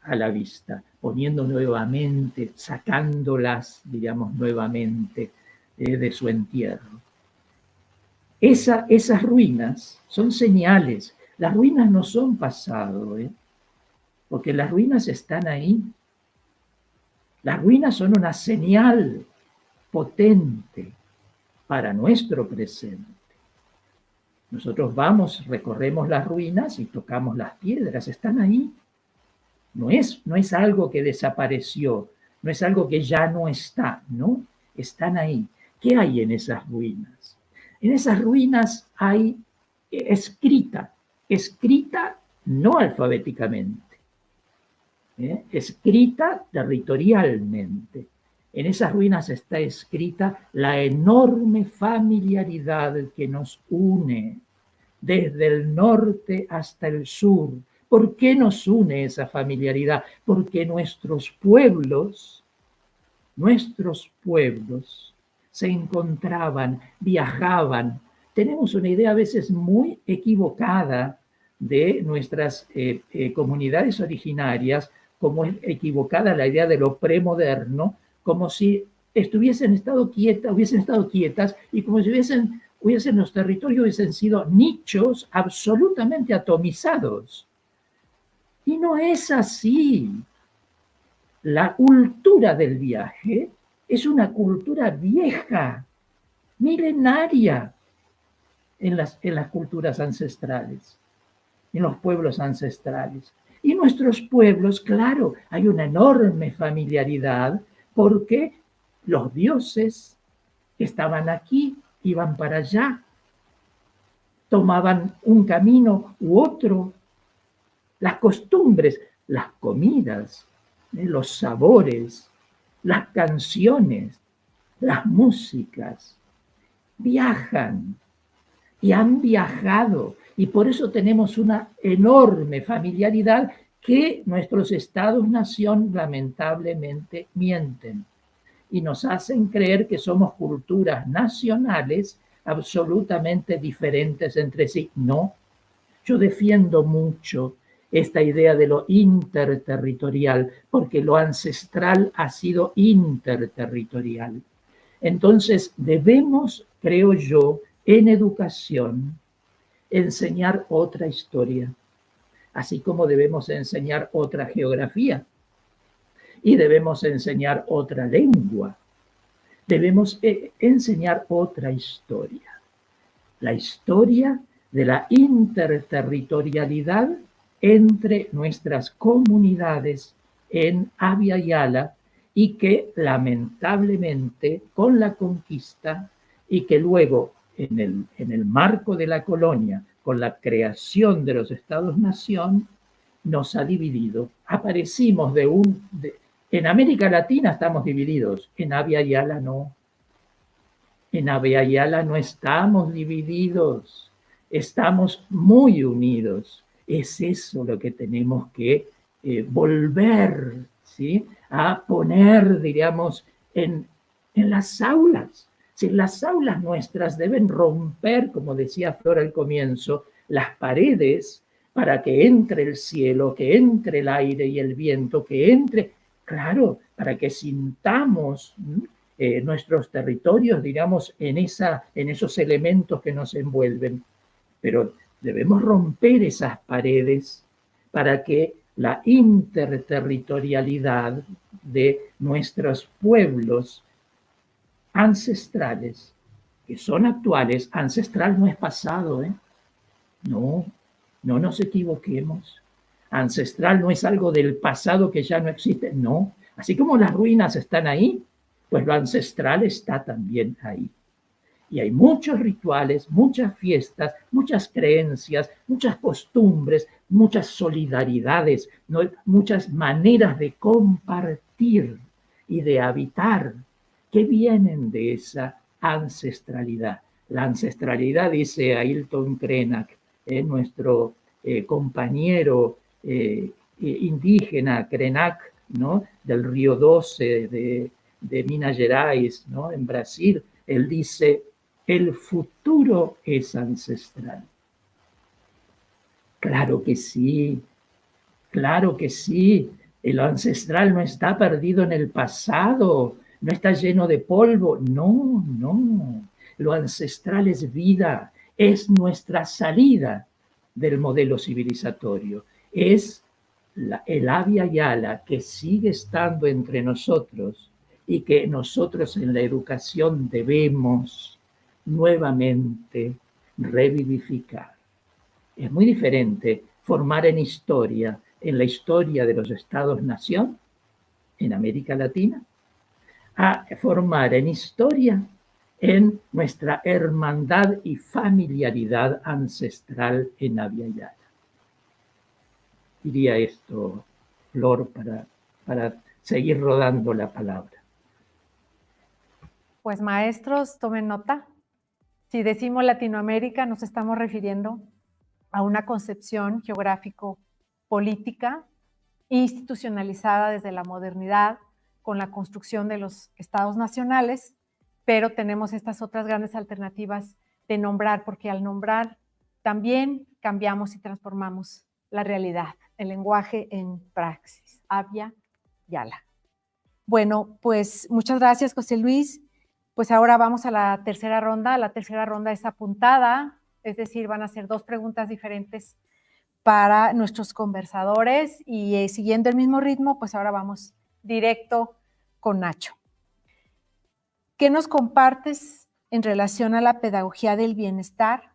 a la vista, poniendo nuevamente, sacándolas, digamos, nuevamente de su entierro. Esas ruinas son señales. Las ruinas no son pasado, porque las ruinas están ahí. Las ruinas son una señal potente para nuestro presente. Nosotros vamos, recorremos las ruinas y tocamos las piedras, están ahí. No es algo que desapareció, no es algo que ya no está, ¿no? Están ahí. ¿Qué hay en esas ruinas? En esas ruinas hay escrita no alfabéticamente, escrita territorialmente. En esas ruinas está escrita la enorme familiaridad que nos une desde el norte hasta el sur. ¿Por qué nos une esa familiaridad? Porque nuestros pueblos se encontraban, viajaban. Tenemos una idea a veces muy equivocada de nuestras comunidades originarias, como es equivocada la idea de lo premoderno, como si hubiesen estado quietas y como si los territorios hubiesen sido nichos absolutamente atomizados. Y no es así. La cultura del viaje es una cultura vieja, milenaria en las culturas ancestrales, en los pueblos ancestrales. Y nuestros pueblos, claro, hay una enorme familiaridad porque los dioses estaban aquí, iban para allá, tomaban un camino u otro. Las costumbres, las comidas, los sabores, las canciones, las músicas, viajan y han viajado. Y por eso tenemos una enorme familiaridad que nuestros estados-nación lamentablemente mienten y nos hacen creer que somos culturas nacionales absolutamente diferentes entre sí. No, yo defiendo mucho esta idea de lo interterritorial, porque lo ancestral ha sido interterritorial. Entonces debemos, creo yo, en educación, enseñar otra historia, así como debemos enseñar otra geografía y debemos enseñar otra lengua. Debemos enseñar otra historia, la historia de la interterritorialidad entre nuestras comunidades en Abya Yala y que lamentablemente con la conquista y que luego en el marco de la colonia, con la creación de los Estados-nación, nos ha dividido. Aparecimos en América Latina estamos divididos, en Abya Yala no. En Abya Yala no estamos divididos, estamos muy unidos. Es eso lo que tenemos que volver, ¿sí?, a poner, diríamos, en las aulas. Si las aulas nuestras deben romper, como decía Flor al comienzo, las paredes para que entre el cielo, que entre el aire y el viento, que entre, claro, para que sintamos nuestros territorios, digamos, en esos elementos que nos envuelven. Pero debemos romper esas paredes para que la interterritorialidad de nuestros pueblos ancestrales, que son actuales, ancestral no es pasado, No nos equivoquemos. Ancestral no es algo del pasado que ya no existe, no. Así como las ruinas están ahí, pues lo ancestral está también ahí. Y hay muchos rituales, muchas fiestas, muchas creencias, muchas costumbres, muchas solidaridades, ¿no?, muchas maneras de compartir y de habitar que vienen de esa ancestralidad. La ancestralidad, dice Ailton Krenak, nuestro compañero indígena Krenak, ¿no? Del Río 12 de Minas Gerais, ¿no? En Brasil, él dice, el futuro es ancestral. Claro que sí, claro que sí. El ancestral no está perdido en el pasado, no está lleno de polvo. No, no. Lo ancestral es vida, es nuestra salida del modelo civilizatorio. Es el Abya Yala que sigue estando entre nosotros y que nosotros en la educación debemos nuevamente revivificar. Es muy diferente formar en historia, en la historia de los Estados-nación, en América Latina, a formar en historia en nuestra hermandad y familiaridad ancestral en Abya Yala. Diría esto, Flor, para seguir rodando la palabra. Pues maestros, tomen nota. Si decimos Latinoamérica, nos estamos refiriendo a una concepción geográfico-política institucionalizada desde la modernidad con la construcción de los estados nacionales, pero tenemos estas otras grandes alternativas de nombrar, porque al nombrar también cambiamos y transformamos la realidad, el lenguaje en praxis. Abya Yala. Bueno, pues muchas gracias, José Luis. Pues ahora vamos a la tercera ronda. La tercera ronda es apuntada, es decir, van a ser 2 preguntas diferentes para nuestros conversadores y siguiendo el mismo ritmo, pues ahora vamos directo con Nacho. ¿Qué nos compartes en relación a la pedagogía del bienestar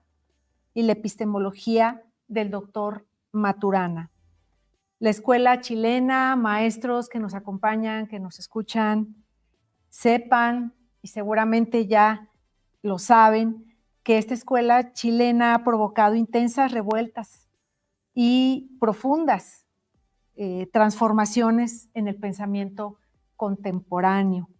y la epistemología del doctor Maturana? La escuela chilena, maestros que nos acompañan, que nos escuchan, sepan, y seguramente ya lo saben, que esta escuela chilena ha provocado intensas revueltas y profundas transformaciones en el pensamiento contemporáneo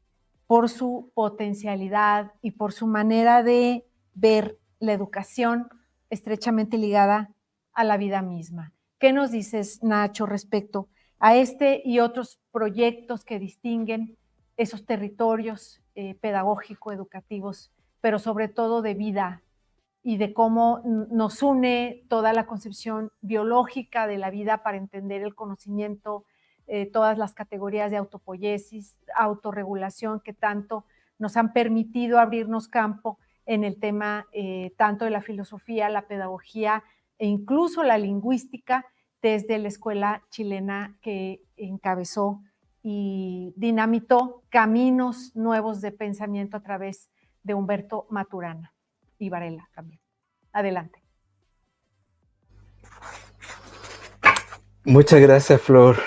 por su potencialidad y por su manera de ver la educación estrechamente ligada a la vida misma. ¿Qué nos dices, Nacho, respecto a este y otros proyectos que distinguen esos territorios pedagógico-educativos, pero sobre todo de vida y de cómo nos une toda la concepción biológica de la vida para entender el conocimiento, todas las categorías de autopoiesis, autorregulación que tanto nos han permitido abrirnos campo en el tema tanto de la filosofía, la pedagogía e incluso la lingüística desde la escuela chilena que encabezó y dinamitó caminos nuevos de pensamiento a través de Humberto Maturana y Varela también. Adelante. Muchas gracias, Flor.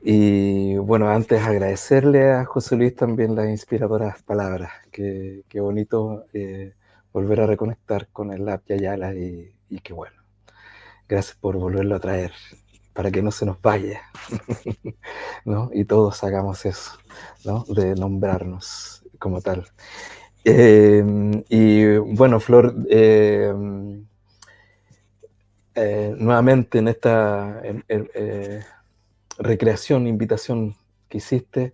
Y bueno, antes agradecerle a José Luis también las inspiradoras palabras. Qué bonito volver a reconectar con el Abya Yala y qué bueno. Gracias por volverlo a traer para que no se nos vaya, ¿no? Y todos hagamos eso, ¿no? De nombrarnos como tal. Y bueno, Flor, nuevamente en esta recreación, invitación que hiciste,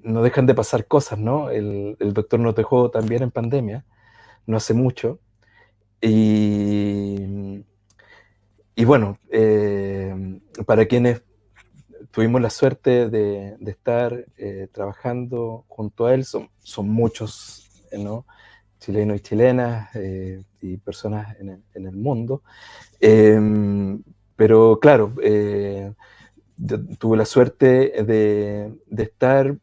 no dejan de pasar cosas, ¿no? El doctor nos dejó también en pandemia, no hace mucho, y bueno, para quienes tuvimos la suerte de estar trabajando junto a él, son muchos, ¿no? Chilenos y chilenas y personas en el mundo. Pero claro, tuve la suerte de estar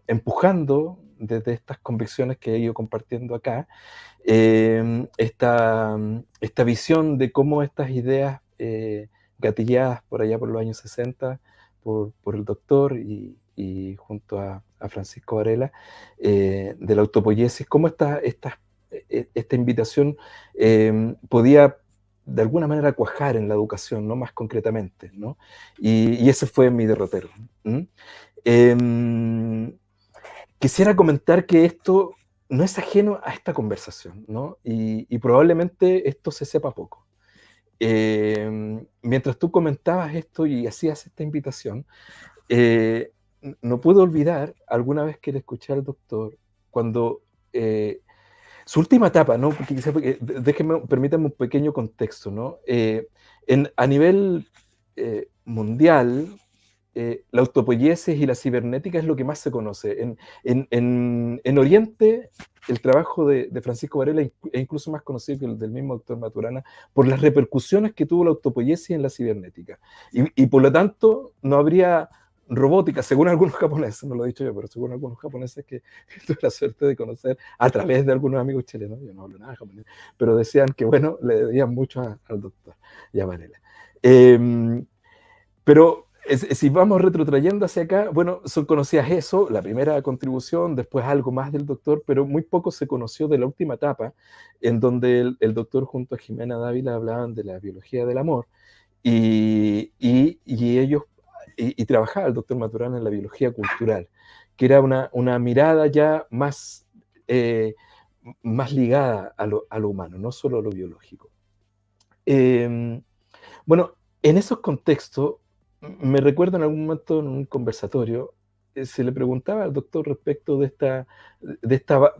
empujando desde estas convicciones que he ido compartiendo acá, esta visión de cómo estas ideas gatilladas por allá por los años 60 por el doctor y junto a Francisco Varela, de la autopoiesis, cómo esta invitación podía de alguna manera cuajar en la educación, ¿no? Más concretamente, ¿no? Y ese fue mi derrotero. ¿Mm? quisiera comentar que esto no es ajeno a esta conversación, ¿no? Y probablemente esto se sepa poco. Mientras tú comentabas esto y hacías esta invitación, no puedo olvidar alguna vez que le escuché al doctor cuando su última etapa, ¿no? Porque permítanme un pequeño contexto, ¿no? A nivel mundial, la autopoiesis y la cibernética es lo que más se conoce. En Oriente, el trabajo de Francisco Varela es incluso más conocido que el del mismo doctor Maturana por las repercusiones que tuvo la autopoiesis en la cibernética. Y por lo tanto, no habría robótica, según algunos japoneses, no lo he dicho yo, pero según algunos japoneses que tuve la suerte de conocer a través de algunos amigos chilenos, yo no hablo nada japonés, pero decían que, bueno, le debían mucho al doctor y a Varela. Pero si vamos retrotrayendo hacia acá, bueno, son conocidas eso, la primera contribución, después algo más del doctor, pero muy poco se conoció de la última etapa, en donde el doctor junto a Jimena Dávila hablaban de la biología del amor, y ellos, y trabajaba el doctor Maturana en la biología cultural, que era una mirada ya más, más ligada a lo humano, no solo a lo biológico. Bueno, en esos contextos, me recuerdo en algún momento en un conversatorio, se le preguntaba al doctor respecto de esta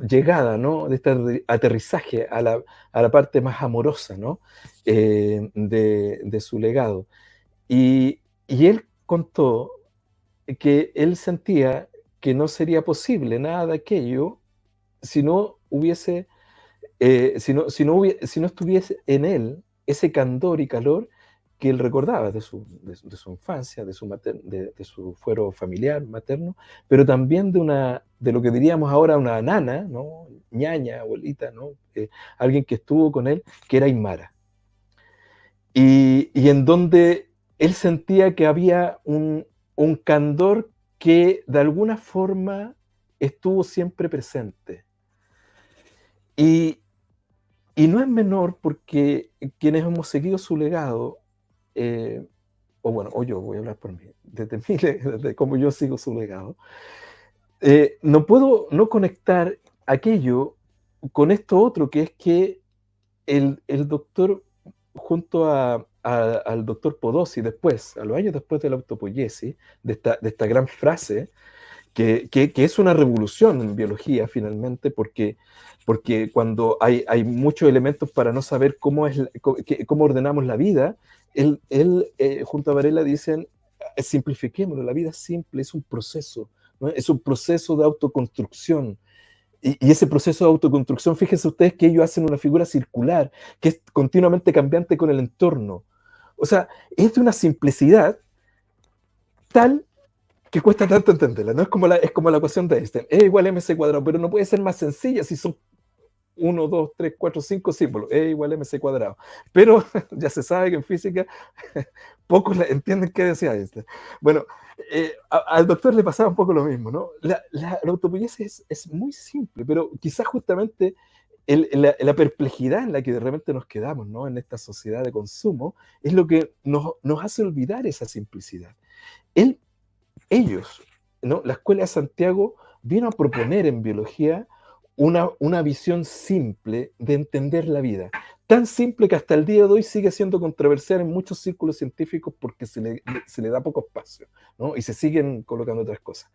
llegada, ¿no? De este aterrizaje a la parte más amorosa, ¿no? De su legado. Y él contó que él sentía que no sería posible nada de aquello si no hubiese, si no estuviese en él ese candor y calor que él recordaba de su infancia, de su fuero familiar, materno, pero también de lo que diríamos ahora una nana, ¿no? Ñaña, abuelita, ¿no? Alguien que estuvo con él, que era Aymara. Y en donde él sentía que había un candor que de alguna forma estuvo siempre presente. Y no es menor porque quienes hemos seguido su legado, o yo voy a hablar por mí, desde cómo yo sigo su legado, no puedo no conectar aquello con esto otro, que es que el doctor, junto al doctor Podosy, después, a los años después de la autopoiesis, de esta gran frase, que es una revolución en biología finalmente, porque cuando hay muchos elementos para no saber cómo ordenamos la vida, él junto a Varela dicen, simplifiquémoslo, la vida es simple, es un proceso, ¿no? Es un proceso de autoconstrucción. Y ese proceso de autoconstrucción, fíjense ustedes que ellos hacen una figura circular, que es continuamente cambiante con el entorno. O sea, es de una simplicidad tal que cuesta tanto entenderla, ¿no? Es como la ecuación de Einstein, E igual a mc cuadrado, pero no puede ser más sencilla si son 1, 2, 3, 4, 5 símbolos, E igual a mc cuadrado. Pero ya se sabe que en física pocos entienden qué decía Einstein. Bueno, al doctor le pasaba un poco lo mismo, ¿no? La autopoiesis es muy simple, pero quizás justamente la perplejidad en la que de repente nos quedamos, ¿no? En esta sociedad de consumo, es lo que nos hace olvidar esa simplicidad. Ellos, ¿no? La Escuela de Santiago vino a proponer en biología una visión simple de entender la vida. Tan simple que hasta el día de hoy sigue siendo controversial en muchos círculos científicos porque se le da poco espacio, ¿no? Y se siguen colocando otras cosas.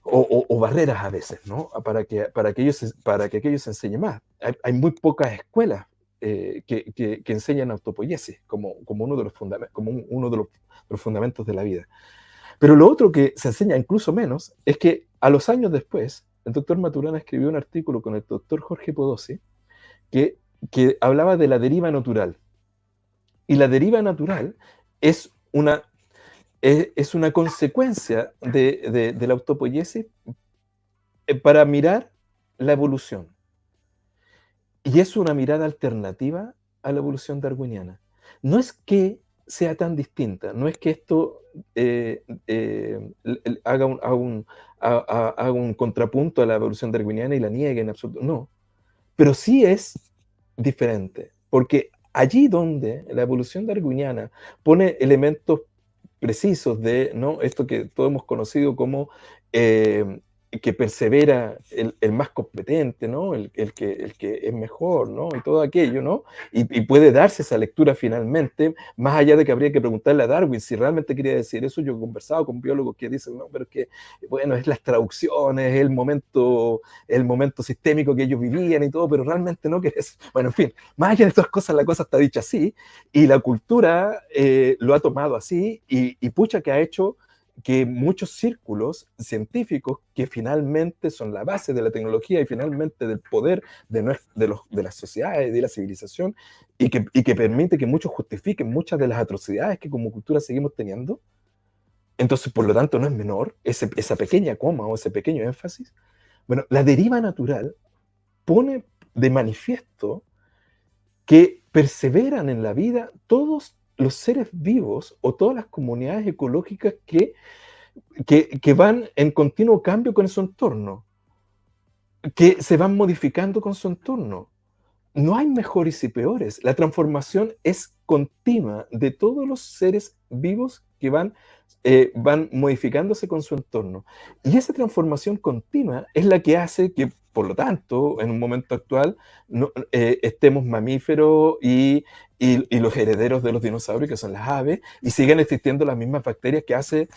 O barreras a veces, ¿no? Para que aquello se enseñe más. Hay muy pocas escuelas que enseñan autopoiesis como uno de los fundamentos de la vida. Pero lo otro que se enseña incluso menos es que a los años después, el doctor Maturana escribió un artículo con el doctor Jorge Podosy que hablaba de la deriva natural. Y la deriva natural es una consecuencia de la autopoiesis para mirar la evolución. Y es una mirada alternativa a la evolución darwiniana. No es que sea tan distinta, no es que esto haga un contrapunto a la evolución darwiniana y la niegue en absoluto, no. Pero sí es diferente, porque allí donde la evolución darwiniana pone elementos precisos de, ¿no? Esto que todos hemos conocido como que persevera el más competente, ¿no? El que es mejor, ¿no? Y todo aquello, ¿no? Y puede darse esa lectura finalmente, más allá de que habría que preguntarle a Darwin si realmente quería decir eso. Yo he conversado con biólogos que dicen, no, pero es que, bueno, es las traducciones, es el momento sistémico que ellos vivían y todo, pero realmente no querés. Bueno, en fin, más allá de todas cosas, la cosa está dicha así, y la cultura lo ha tomado así, y pucha que ha hecho que muchos círculos científicos que finalmente son la base de la tecnología y finalmente del poder de las sociedades y de la civilización, y que permite que muchos justifiquen muchas de las atrocidades que como cultura seguimos teniendo. Entonces, por lo tanto, no es menor esa pequeña coma o ese pequeño énfasis. Bueno, la deriva natural pone de manifiesto que perseveran en la vida todos los seres vivos o todas las comunidades ecológicas que van en continuo cambio con su entorno, que se van modificando con su entorno. No hay mejores y peores. La transformación es continua de todos los seres vivos que van modificándose con su entorno. Y esa transformación continua es la que hace que, por lo tanto, en un momento actual, estemos mamíferos y los herederos de los dinosaurios, que son las aves, y sigan existiendo las mismas bacterias que hace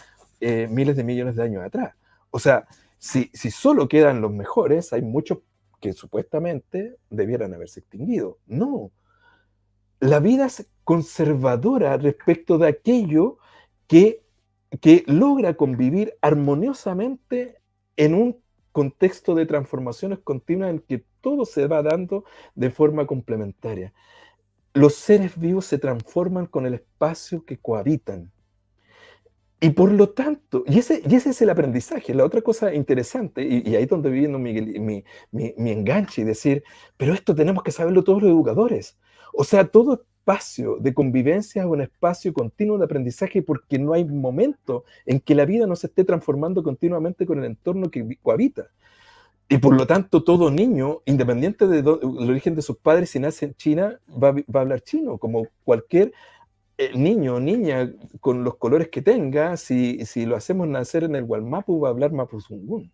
miles de millones de años atrás. O sea, si solo quedan los mejores, hay muchos que supuestamente debieran haberse extinguido. No. La vida es conservadora respecto de aquello que logra convivir armoniosamente en un contexto de transformaciones continuas en que todo se va dando de forma complementaria. Los seres vivos se transforman con el espacio que cohabitan. Y por lo tanto, y ese es el aprendizaje. La otra cosa interesante, y ahí es donde viene mi enganche, y decir, pero esto tenemos que saberlo todos los educadores. O sea, todo espacio de convivencia es un espacio continuo de aprendizaje, porque no hay momento en que la vida no se esté transformando continuamente con el entorno que cohabita. Y por lo tanto, todo niño, independiente del origen de sus padres, si nace en China, va a hablar chino, como cualquier niño o niña con los colores que tenga. Si lo hacemos nacer en el Wallmapu, va a hablar Mapuzungún.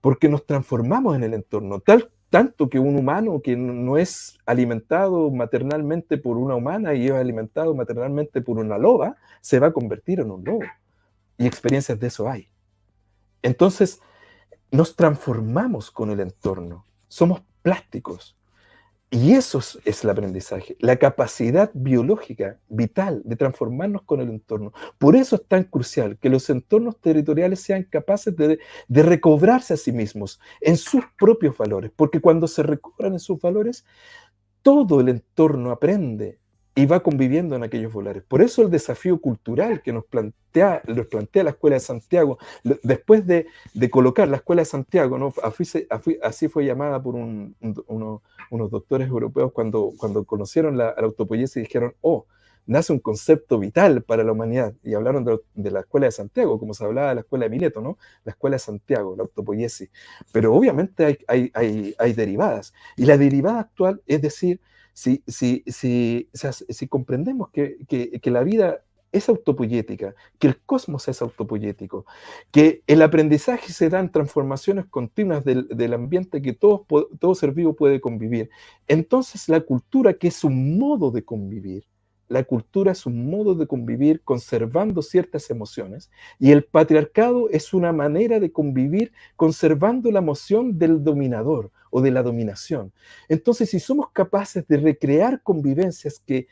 Porque nos transformamos en el entorno, tanto que un humano que no es alimentado maternalmente por una humana y es alimentado maternalmente por una loba, se va a convertir en un lobo. Y experiencias de eso hay. Entonces, nos transformamos con el entorno. Somos plásticos. Y eso es el aprendizaje, la capacidad biológica, vital, de transformarnos con el entorno. Por eso es tan crucial que los entornos territoriales sean capaces de recobrarse a sí mismos en sus propios valores, porque cuando se recobran en sus valores, todo el entorno aprende y va conviviendo en aquellos valores. Por eso el desafío cultural que nos plantea la Escuela de Santiago, después de colocar la Escuela de Santiago, ¿no? Así fue llamada por unos doctores europeos cuando conocieron la autopoiesis y dijeron, nace un concepto vital para la humanidad, y hablaron de la Escuela de Santiago, como se hablaba de la Escuela de Mileto, ¿no? La Escuela de Santiago, la autopoiesis. Pero obviamente hay derivadas, y la derivada actual es decir, si comprendemos que la vida es autopoyética, que el cosmos es autopoyético, que el aprendizaje se da en transformaciones continuas del ambiente que todo ser vivo puede convivir, entonces la cultura, que es un modo de convivir, la cultura es un modo de convivir conservando ciertas emociones, y el patriarcado es una manera de convivir conservando la emoción del dominador o de la dominación. Entonces, si somos capaces de recrear convivencias que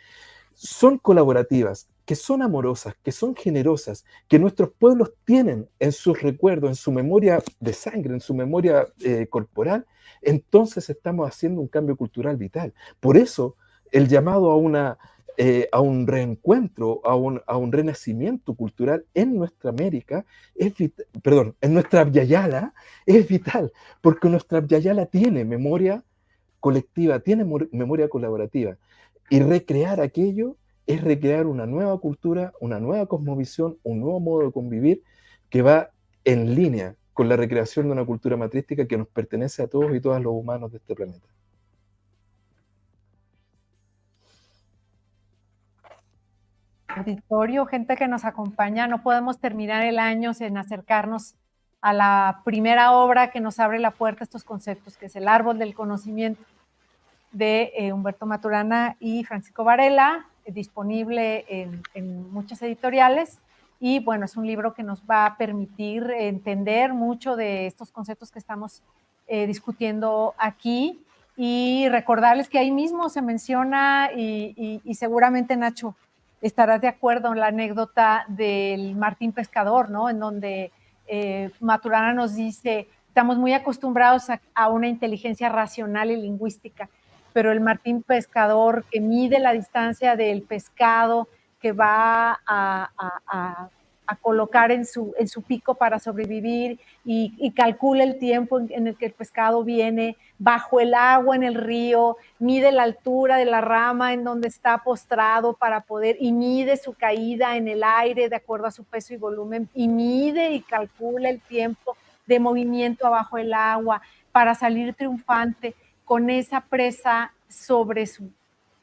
son colaborativas, que son amorosas, que son generosas, que nuestros pueblos tienen en sus recuerdos, en su memoria de sangre, en su memoria corporal, entonces estamos haciendo un cambio cultural vital. Por eso, el llamado a un reencuentro, a un renacimiento cultural en nuestra América, en nuestra Abya es vital, porque nuestra Abya tiene memoria colectiva, tiene memoria colaborativa, y recrear aquello es recrear una nueva cultura, una nueva cosmovisión, un nuevo modo de convivir que va en línea con la recreación de una cultura matrística que nos pertenece a todos y todas los humanos de este planeta. Auditorio, gente que nos acompaña, no podemos terminar el año sin acercarnos a la primera obra que nos abre la puerta a estos conceptos, que es El árbol del conocimiento, de Humberto Maturana y Francisco Varela, disponible en muchas editoriales. Y bueno, es un libro que nos va a permitir entender mucho de estos conceptos que estamos discutiendo aquí, y recordarles que ahí mismo se menciona, y seguramente, Nacho, estarás de acuerdo en la anécdota del Martín Pescador, ¿no? En donde Maturana nos dice, estamos muy acostumbrados a una inteligencia racional y lingüística, pero el Martín Pescador, que mide la distancia del pescado que va a colocar en su pico para sobrevivir, y calcula el tiempo en el que el pescado viene bajo el agua en el río, mide la altura de la rama en donde está postrado para poder, y mide su caída en el aire de acuerdo a su peso y volumen, y mide y calcula el tiempo de movimiento abajo el agua para salir triunfante con esa presa sobre su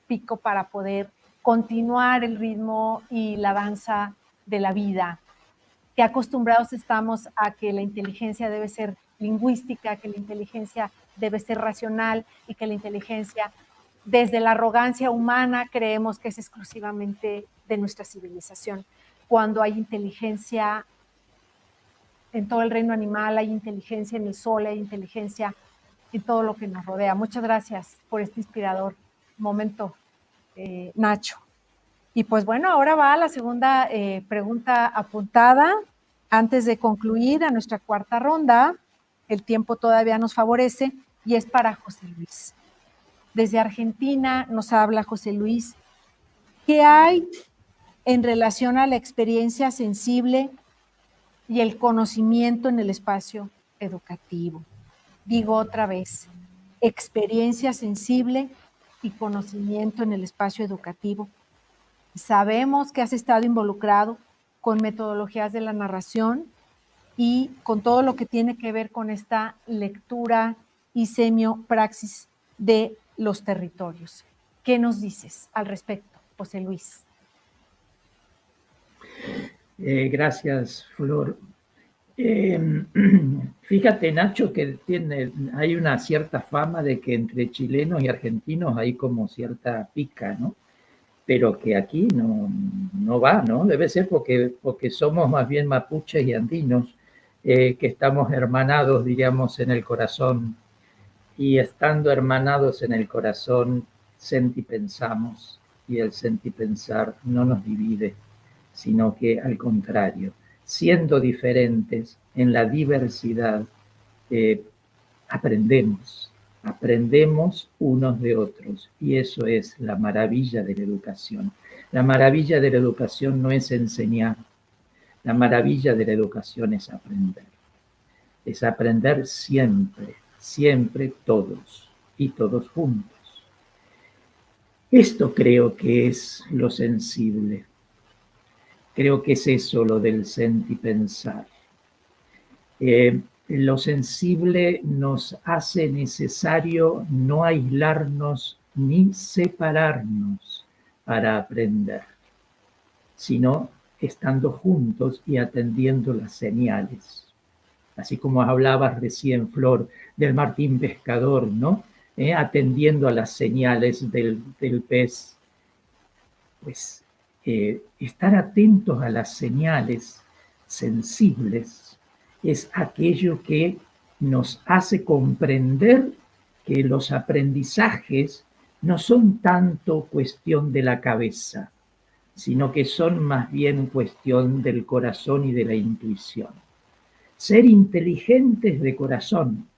pico para poder continuar el ritmo y la danza de la vida. Que acostumbrados estamos a que la inteligencia debe ser lingüística, que la inteligencia debe ser racional, y que la inteligencia, desde la arrogancia humana, creemos que es exclusivamente de nuestra civilización, cuando hay inteligencia en todo el reino animal, hay inteligencia en el sol, hay inteligencia en todo lo que nos rodea. Muchas gracias por este inspirador momento, Nacho. Y pues bueno, ahora va la segunda pregunta apuntada. Antes de concluir a nuestra cuarta ronda, el tiempo todavía nos favorece, y es para José Luis. Desde Argentina nos habla José Luis. ¿Qué hay en relación a la experiencia sensible y el conocimiento en el espacio educativo? Digo otra vez, experiencia sensible y conocimiento en el espacio educativo. Sabemos que has estado involucrado con metodologías de la narración y con todo lo que tiene que ver con esta lectura y semiopraxis de los territorios. ¿Qué nos dices al respecto, José Luis? Gracias, Flor. Fíjate, Nacho, que hay una cierta fama de que entre chilenos y argentinos hay como cierta pica, ¿no? Pero que aquí no va, ¿no? Debe ser porque somos más bien mapuches y andinos, que estamos hermanados, diríamos, en el corazón, y estando hermanados en el corazón, sentipensamos, y el sentipensar no nos divide, sino que al contrario, siendo diferentes en la diversidad, aprendemos unos de otros, y eso es la maravilla de la educación. La maravilla de la educación no es enseñar, la maravilla de la educación es aprender siempre, siempre todos y todos juntos. Esto creo que es lo sensible, creo que es eso lo del sentipensar. Lo sensible nos hace necesario no aislarnos ni separarnos para aprender, sino estando juntos y atendiendo las señales. Así como hablabas recién, Flor, del Martín Pescador, ¿no? Atendiendo a las señales del pez. Pues estar atentos a las señales sensibles es aquello que nos hace comprender que los aprendizajes no son tanto cuestión de la cabeza, sino que son más bien cuestión del corazón y de la intuición. Ser inteligentes de corazón,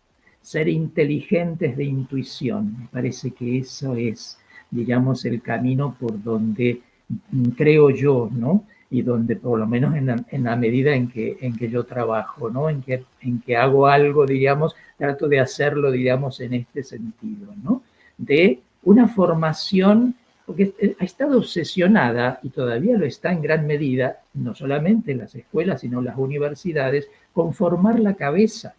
ser inteligentes de intuición, me parece que eso es, digamos, el camino por donde creo yo, ¿no? Y donde por lo menos en la medida en que yo trabajo, ¿no? En que hago algo, digamos, trato de hacerlo, digamos, en este sentido, ¿no? De una formación, porque ha estado obsesionada, y todavía lo está en gran medida, no solamente en las escuelas, sino en las universidades, con formar la cabeza,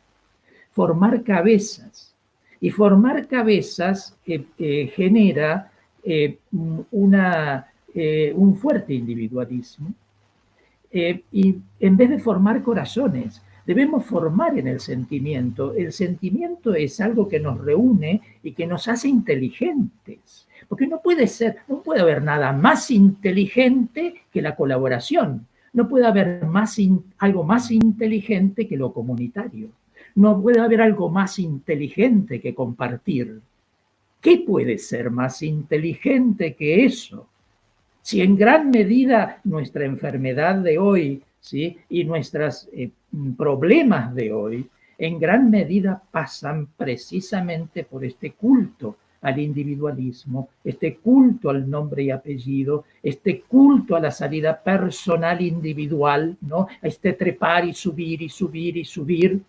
formar cabezas. Y formar cabezas genera un fuerte individualismo, y en vez de formar corazones, Debemos formar en el sentimiento. El sentimiento es algo que nos reúne y que nos hace inteligentes. Porque no puede haber nada más inteligente que la colaboración. No puede haber algo más inteligente que lo comunitario. No puede haber algo más inteligente que compartir. ¿Qué puede ser más inteligente que eso? Si en gran medida nuestra enfermedad de hoy, ¿sí?, y nuestros problemas de hoy, en gran medida pasan precisamente por este culto al individualismo, este culto al nombre y apellido, este culto a la salida personal individual, ¿no?, este trepar y subir y subir y subir.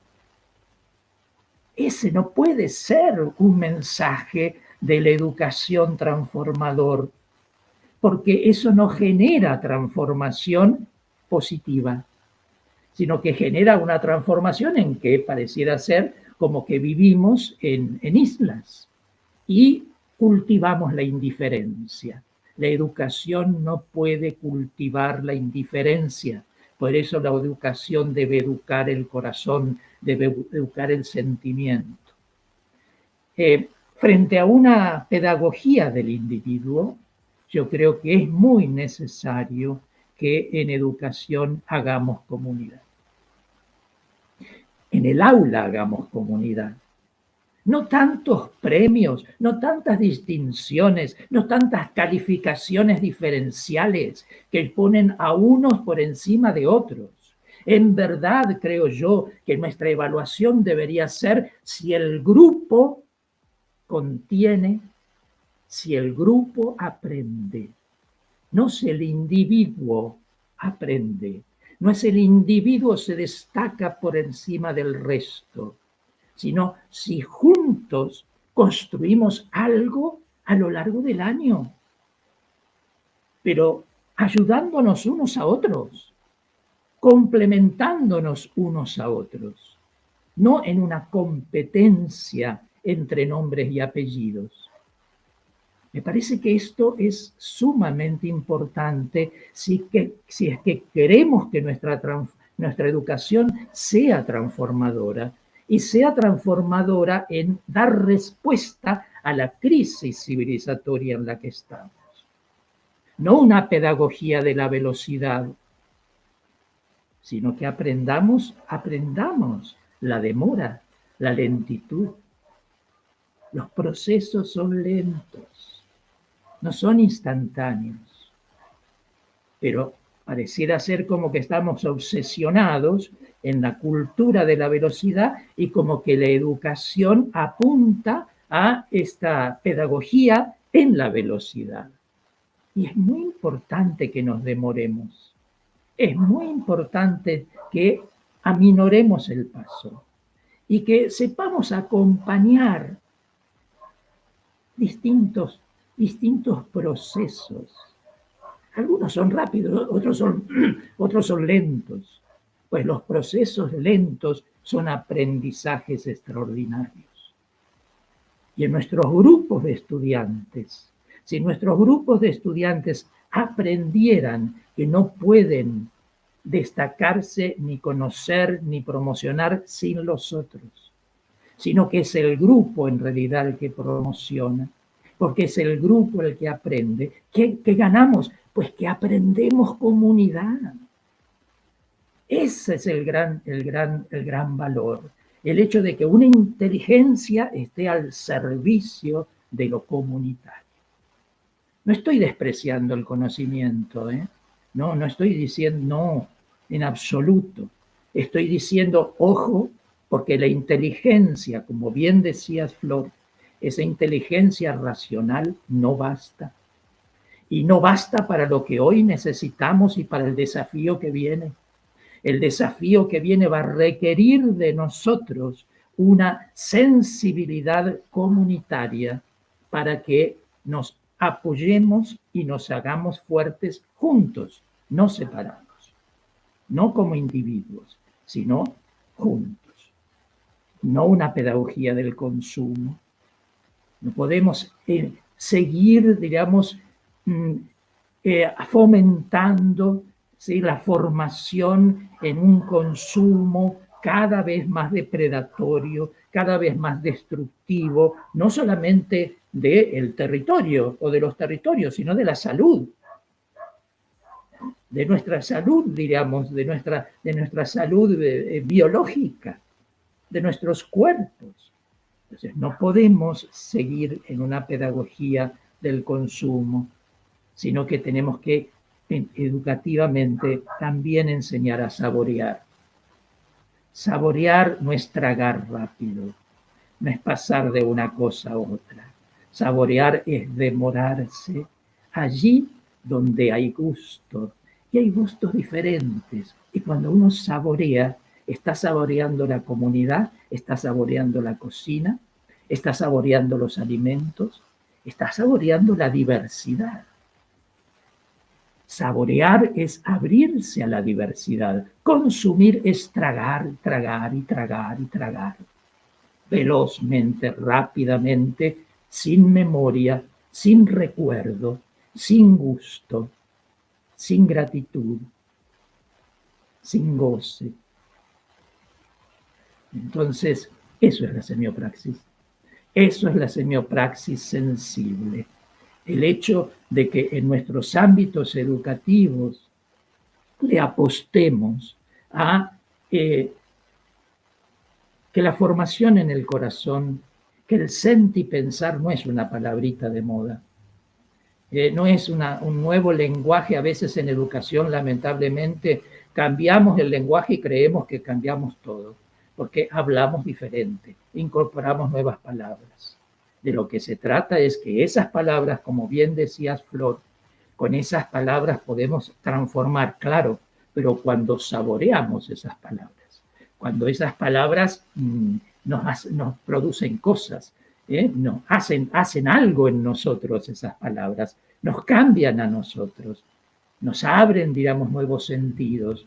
Ese no puede ser un mensaje de la educación transformador, porque eso no genera transformación positiva, sino que genera una transformación en que pareciera ser como que vivimos en islas y cultivamos la indiferencia. La educación no puede cultivar la indiferencia. Por eso la educación debe educar el corazón, debe educar el sentimiento. Frente a una pedagogía del individuo, yo creo que es muy necesario que en educación hagamos comunidad. En el aula hagamos comunidad. No tantos premios, no tantas distinciones, no tantas calificaciones diferenciales que ponen a unos por encima de otros. En verdad, creo yo, que nuestra evaluación debería ser si el grupo contiene, si el grupo aprende. No si el individuo aprende. No es el individuo se destaca por encima del resto, sino si juntos construimos algo a lo largo del año, pero ayudándonos unos a otros, complementándonos unos a otros, no en una competencia entre nombres y apellidos. Me parece que esto es sumamente importante si es que queremos que nuestra educación sea transformadora, y sea transformadora en dar respuesta a la crisis civilizatoria en la que estamos. No una pedagogía de la velocidad, sino que aprendamos la demora, la lentitud. Los procesos son lentos, no son instantáneos, pero pareciera ser como que estamos obsesionados en la cultura de la velocidad y como que la educación apunta a esta pedagogía en la velocidad. Y es muy importante que nos demoremos. Es muy importante que aminoremos el paso y que sepamos acompañar distintos procesos. Algunos son rápidos, otros son lentos. Pues los procesos lentos son aprendizajes extraordinarios. Y en nuestros grupos de estudiantes, si nuestros grupos de estudiantes aprendieran que no pueden destacarse, ni conocer, ni promocionar sin los otros, sino que es el grupo en realidad el que promociona, porque es el grupo el que aprende. ¿Qué ganamos? Pues que aprendemos comunidad. Ese es el gran valor. El hecho de que una inteligencia esté al servicio de lo comunitario. No estoy despreciando el conocimiento, ¿eh? No estoy diciendo, no, en absoluto. Estoy diciendo, ojo, porque la inteligencia, como bien decías, Flor, esa inteligencia racional no basta. Y no basta para lo que hoy necesitamos y para el desafío que viene. El desafío que viene va a requerir de nosotros una sensibilidad comunitaria para que nos apoyemos y nos hagamos fuertes juntos, no separados, no como individuos, sino juntos. No una pedagogía del consumo. No podemos seguir, digamos, fomentando, ¿sí?, la formación en un consumo cada vez más depredatorio, cada vez más destructivo, no solamente del territorio o de los territorios, sino de la salud, de nuestra salud, diríamos, de nuestra salud biológica, de nuestros cuerpos. Entonces, no podemos seguir en una pedagogía del consumo, sino que tenemos que educativamente también enseñar a saborear. Saborear no es tragar rápido, no es pasar de una cosa a otra. Saborear es demorarse allí donde hay gusto, y hay gustos diferentes. Y cuando uno saborea, está saboreando la comunidad, está saboreando la cocina, está saboreando los alimentos, está saboreando la diversidad. Saborear es abrirse a la diversidad. Consumir es tragar, tragar y tragar y tragar. Velozmente, rápidamente, sin memoria, sin recuerdo, sin gusto, sin gratitud, sin goce. Entonces, eso es la semiopraxis. Eso es la semiopraxis sensible. El hecho de que en nuestros ámbitos educativos le apostemos a que la formación en el corazón, que el sentipensar no es una palabrita de moda, no es un nuevo lenguaje. A veces en educación, lamentablemente, cambiamos el lenguaje y creemos que cambiamos todo, porque hablamos diferente, incorporamos nuevas palabras. De lo que se trata es que esas palabras, como bien decías, Flor, con esas palabras podemos transformar, claro, pero cuando saboreamos esas palabras, cuando esas palabras nos producen cosas, nos hacen algo en nosotros esas palabras, nos cambian a nosotros, nos abren, digamos, nuevos sentidos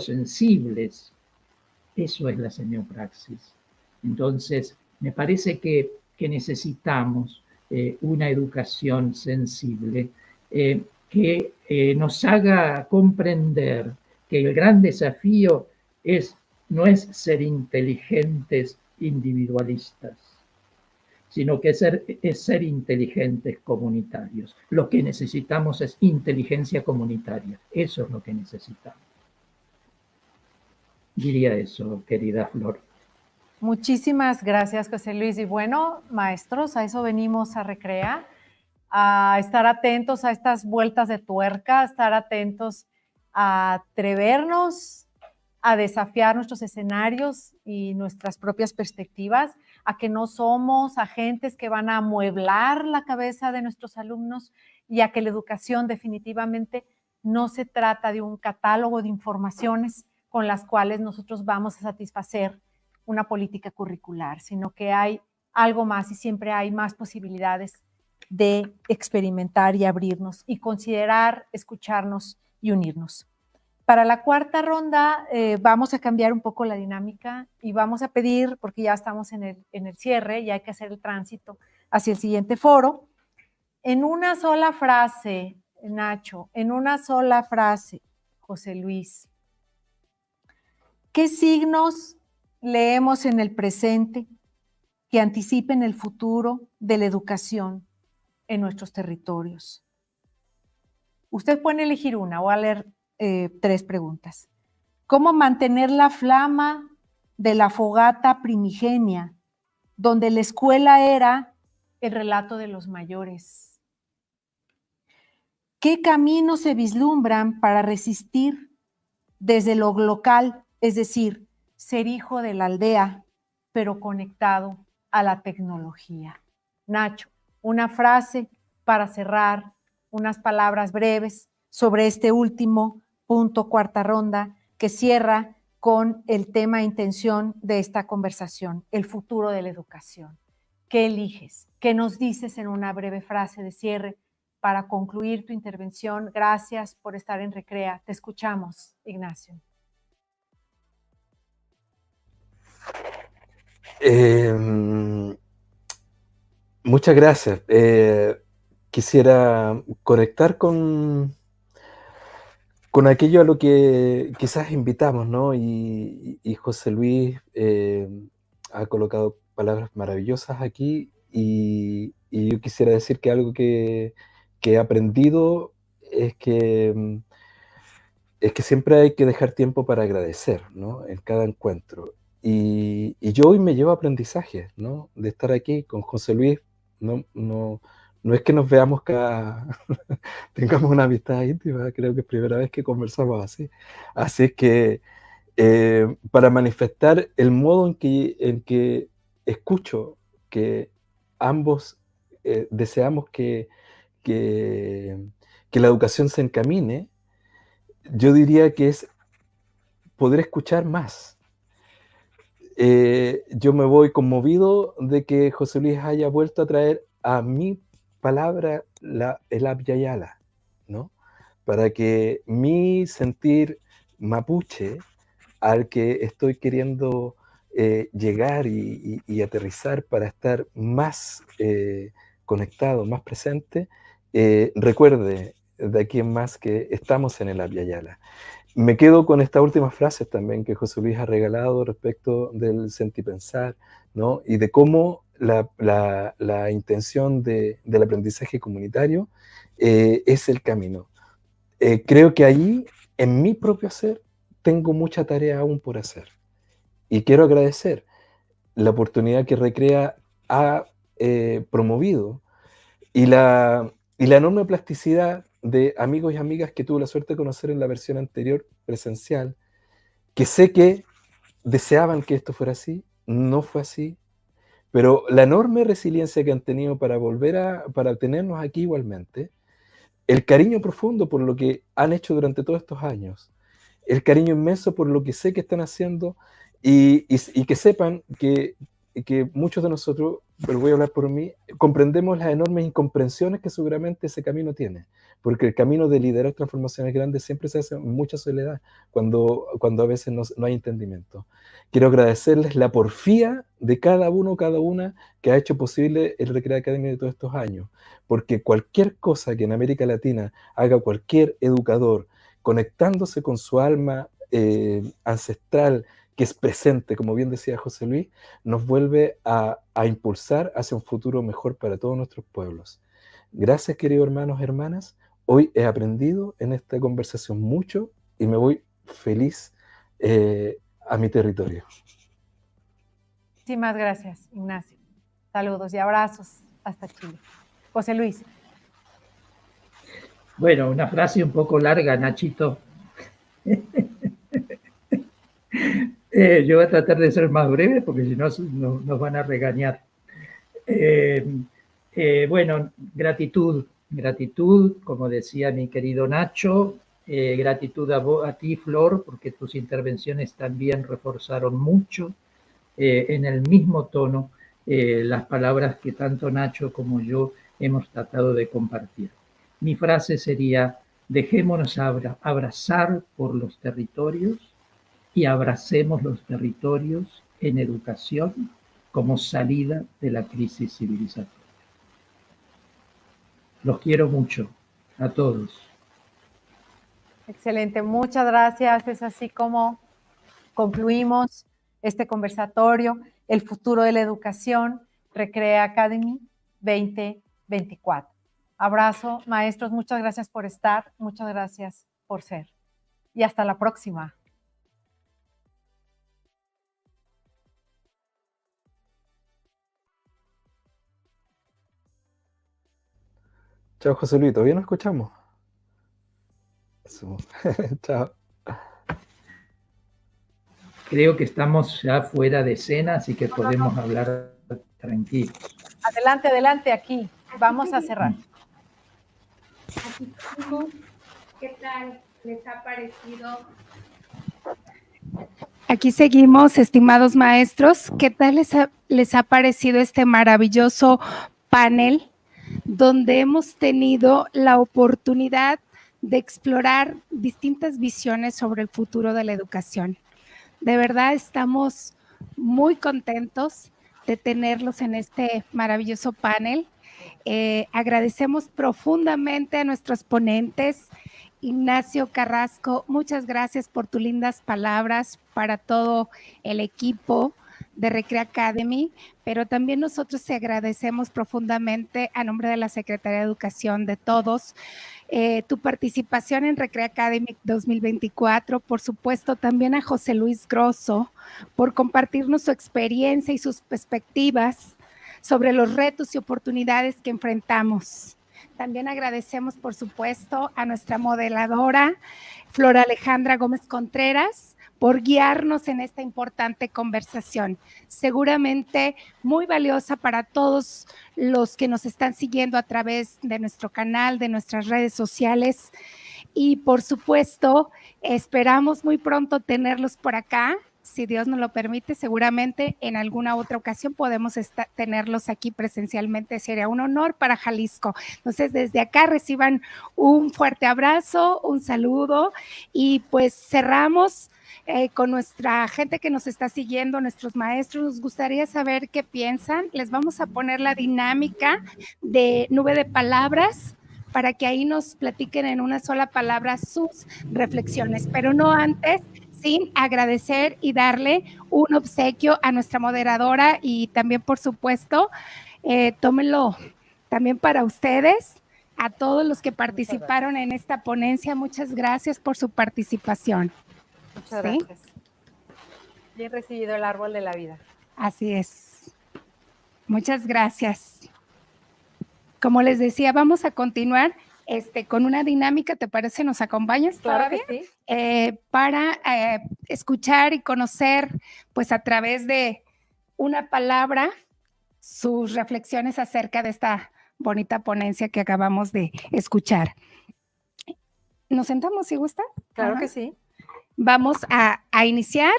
sensibles. Eso es la semiopraxis. Entonces, me parece que necesitamos una educación sensible que nos haga comprender que el gran desafío no es ser inteligentes individualistas, sino que es ser inteligentes comunitarios. Lo que necesitamos es inteligencia comunitaria. Eso es lo que necesitamos. Diría eso, querida Flor. Muchísimas gracias, José Luis. Y bueno, maestros, a eso venimos a Recrea, a estar atentos a estas vueltas de tuerca, a estar atentos a atrevernos a desafiar nuestros escenarios y nuestras propias perspectivas, a que no somos agentes que van a amueblar la cabeza de nuestros alumnos y a que la educación definitivamente no se trata de un catálogo de informaciones con las cuales nosotros vamos a satisfacer una política curricular, sino que hay algo más y siempre hay más posibilidades de experimentar y abrirnos y considerar, escucharnos y unirnos. Para la cuarta ronda vamos a cambiar un poco la dinámica y vamos a pedir, porque ya estamos en el cierre y hay que hacer el tránsito hacia el siguiente foro, en una sola frase, Nacho, en una sola frase, José Luis, ¿qué signos leemos en el presente que anticipen el futuro de la educación en nuestros territorios? Usted puede elegir una o a leer 3 preguntas. ¿Cómo mantener la flama de la fogata primigenia, donde la escuela era el relato de los mayores? ¿Qué caminos se vislumbran para resistir desde lo local, es decir, ser hijo de la aldea, pero conectado a la tecnología? Nacho, una frase para cerrar, unas palabras breves sobre este último punto, cuarta ronda, que cierra con el tema e intención de esta conversación, el futuro de la educación. ¿Qué eliges? ¿Qué nos dices en una breve frase de cierre para concluir tu intervención? Gracias por estar en Recrea. Te escuchamos, Ignacio. Muchas gracias. Quisiera conectar con con aquello a lo que quizás invitamos, ¿no? Y José Luis ha colocado palabras maravillosas aquí y yo quisiera decir que algo que he aprendido es que siempre hay que dejar tiempo para agradecer, ¿no? En cada encuentro. Y yo hoy me llevo aprendizaje, ¿no? De estar aquí con José Luis. No es que nos veamos tengamos una amistad íntima, creo que es primera vez que conversamos así. Así es que para manifestar el modo en que escucho que ambos deseamos que la educación se encamine, yo diría que es poder escuchar más. Yo me voy conmovido de que José Luis haya vuelto a traer a mi palabra el Abya-Yala, ¿no? Para que mi sentir mapuche, al que estoy queriendo llegar y aterrizar para estar más conectado, más presente, recuerde de aquí en más que estamos en el Abya-Yala. Me quedo con estas últimas frases también que José Luis ha regalado respecto del sentipensar, ¿no? Y de cómo la intención del aprendizaje comunitario es el camino. Creo que allí, en mi propio ser, tengo mucha tarea aún por hacer. Y quiero agradecer la oportunidad que Recrea ha promovido y la enorme plasticidad de amigos y amigas que tuve la suerte de conocer en la versión anterior presencial, que sé que deseaban que esto fuera así, no fue así, pero la enorme resiliencia que han tenido para tenernos aquí igualmente, el cariño profundo por lo que han hecho durante todos estos años, el cariño inmenso por lo que sé que están haciendo y que sepan que muchos de nosotros, pero voy a hablar por mí, comprendemos las enormes incomprensiones que seguramente ese camino tiene, porque el camino de liderar transformaciones grandes siempre se hace en mucha soledad, cuando a veces no hay entendimiento. Quiero agradecerles la porfía de cada uno, cada una que ha hecho posible el Recrea Academy de todos estos años, porque cualquier cosa que en América Latina haga cualquier educador, conectándose con su alma ancestral, que es presente, como bien decía José Luis, nos vuelve a impulsar hacia un futuro mejor para todos nuestros pueblos. Gracias, queridos hermanos, hermanas. Hoy he aprendido en esta conversación mucho y me voy feliz a mi territorio. Muchísimas gracias, Ignacio. Saludos y abrazos hasta Chile. José Luis. Bueno, una frase un poco larga, Nachito. Yo voy a tratar de ser más breve porque si no nos van a regañar. Bueno, gratitud, como decía mi querido Nacho, gratitud a ti, Flor, porque tus intervenciones también reforzaron mucho en el mismo tono las palabras que tanto Nacho como yo hemos tratado de compartir. Mi frase sería: dejémonos abrazar por los territorios y abracemos los territorios en educación como salida de la crisis civilizatoria. Los quiero mucho a todos. Excelente, muchas gracias. Es así como concluimos este conversatorio, El futuro de la educación, Recrea Academy 2024. Abrazo, maestros, muchas gracias por estar, muchas gracias por ser. Y hasta la próxima. Chao, José Luis, ¿todavía nos escuchamos? Eso. Chao. Creo que estamos ya fuera de escena, así que podemos hablar tranquilos. Adelante, adelante, aquí. Vamos a cerrar. ¿Qué tal les ha parecido? Aquí seguimos, estimados maestros. ¿Qué tal les ha parecido este maravilloso panel donde hemos tenido la oportunidad de explorar distintas visiones sobre el futuro de la educación? De verdad estamos muy contentos de tenerlos en este maravilloso panel. Agradecemos profundamente a nuestros ponentes Ignacio Carrasco, muchas gracias por tus lindas palabras para todo el equipo de Recrea Academy, pero también nosotros te agradecemos profundamente a nombre de la Secretaría de Educación de todos tu participación en Recrea Academy 2024, por supuesto también a José Luis Grosso por compartirnos su experiencia y sus perspectivas sobre los retos y oportunidades que enfrentamos. También agradecemos, por supuesto, a nuestra modeladora, Flora Alejandra Gómez Contreras, por guiarnos en esta importante conversación. Seguramente muy valiosa para todos los que nos están siguiendo a través de nuestro canal, de nuestras redes sociales. Y, por supuesto, esperamos muy pronto tenerlos por acá. Si Dios nos lo permite, seguramente en alguna otra ocasión podemos tenerlos aquí presencialmente. Sería un honor para Jalisco. Entonces, desde acá reciban un fuerte abrazo, un saludo y pues cerramos con nuestra gente que nos está siguiendo, nuestros maestros. Nos gustaría saber qué piensan. Les vamos a poner la dinámica de nube de palabras para que ahí nos platiquen en una sola palabra sus reflexiones, pero no antes sin agradecer y darle un obsequio a nuestra moderadora y también, por supuesto, tómenlo también para ustedes, a todos los que participaron en esta ponencia. Muchas gracias por su participación. Muchas gracias. Bien recibido el árbol de la vida. Así es. Muchas gracias. Como les decía, vamos a continuar con una dinámica. ¿Te parece? ¿Nos acompañas todavía? Claro que sí. Para escuchar y conocer, pues a través de una palabra, sus reflexiones acerca de esta bonita ponencia que acabamos de escuchar. ¿Nos sentamos si gusta? Claro que sí. Vamos a iniciar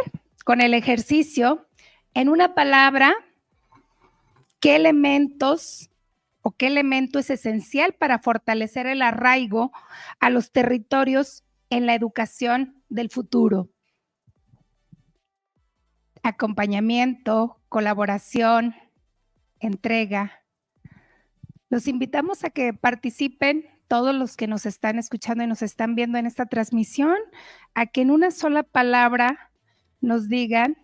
con el ejercicio. En una palabra, ¿qué elementos o qué elemento es esencial para fortalecer el arraigo a los territorios en la educación del futuro? Acompañamiento, colaboración, entrega. Los invitamos a que participen todos los que nos están escuchando y nos están viendo en esta transmisión, a que en una sola palabra nos digan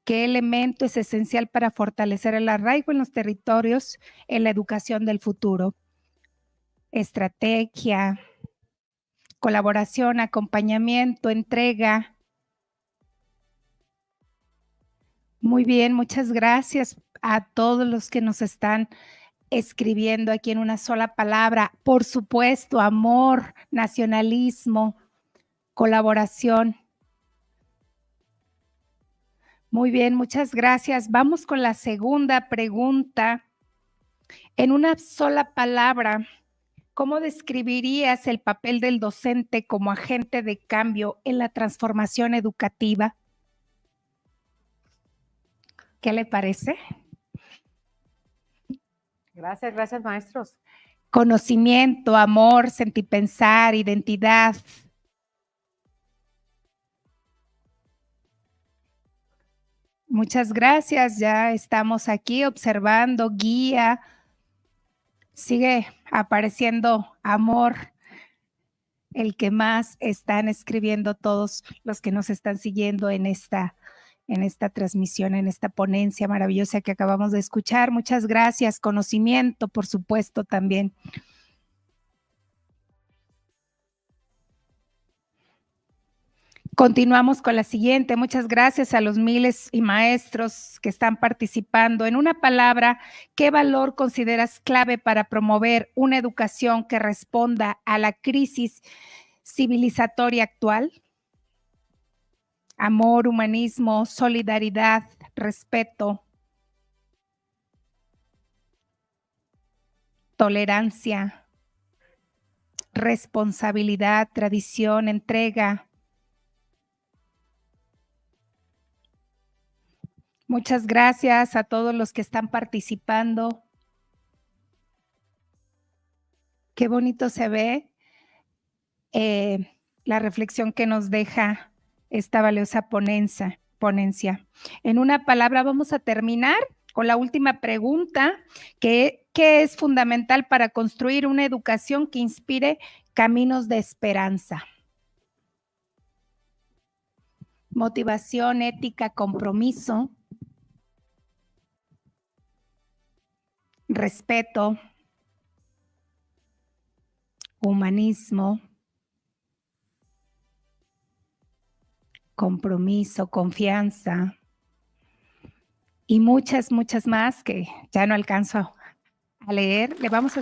qué elemento es esencial para fortalecer el arraigo en los territorios en la educación del futuro. Estrategia, colaboración, acompañamiento, entrega. Muy bien, muchas gracias a todos los que nos están escribiendo aquí en una sola palabra. Por supuesto, amor, nacionalismo, colaboración. Muy bien, muchas gracias. Vamos con la segunda pregunta. En una sola palabra, ¿cómo describirías el papel del docente como agente de cambio en la transformación educativa? ¿Qué le parece? Gracias, maestros. Conocimiento, amor, sentipensar, identidad. Muchas gracias, ya estamos aquí observando, guía. Sigue apareciendo amor, el que más están escribiendo todos los que nos están siguiendo en esta transmisión, en esta ponencia maravillosa que acabamos de escuchar. Muchas gracias. Conocimiento, por supuesto, también. Continuamos con la siguiente. Muchas gracias a los miles y maestros que están participando. En una palabra, ¿qué valor consideras clave para promover una educación que responda a la crisis civilizatoria actual? Amor, humanismo, solidaridad, respeto, tolerancia, responsabilidad, tradición, entrega. Muchas gracias a todos los que están participando. Qué bonito se ve la reflexión que nos deja esta valiosa ponencia. En una palabra, vamos a terminar con la última pregunta, ¿qué es fundamental para construir una educación que inspire caminos de esperanza. Motivación, ética, compromiso, respeto, humanismo, compromiso, confianza y muchas, muchas más que ya no alcanzo a leer. Le vamos a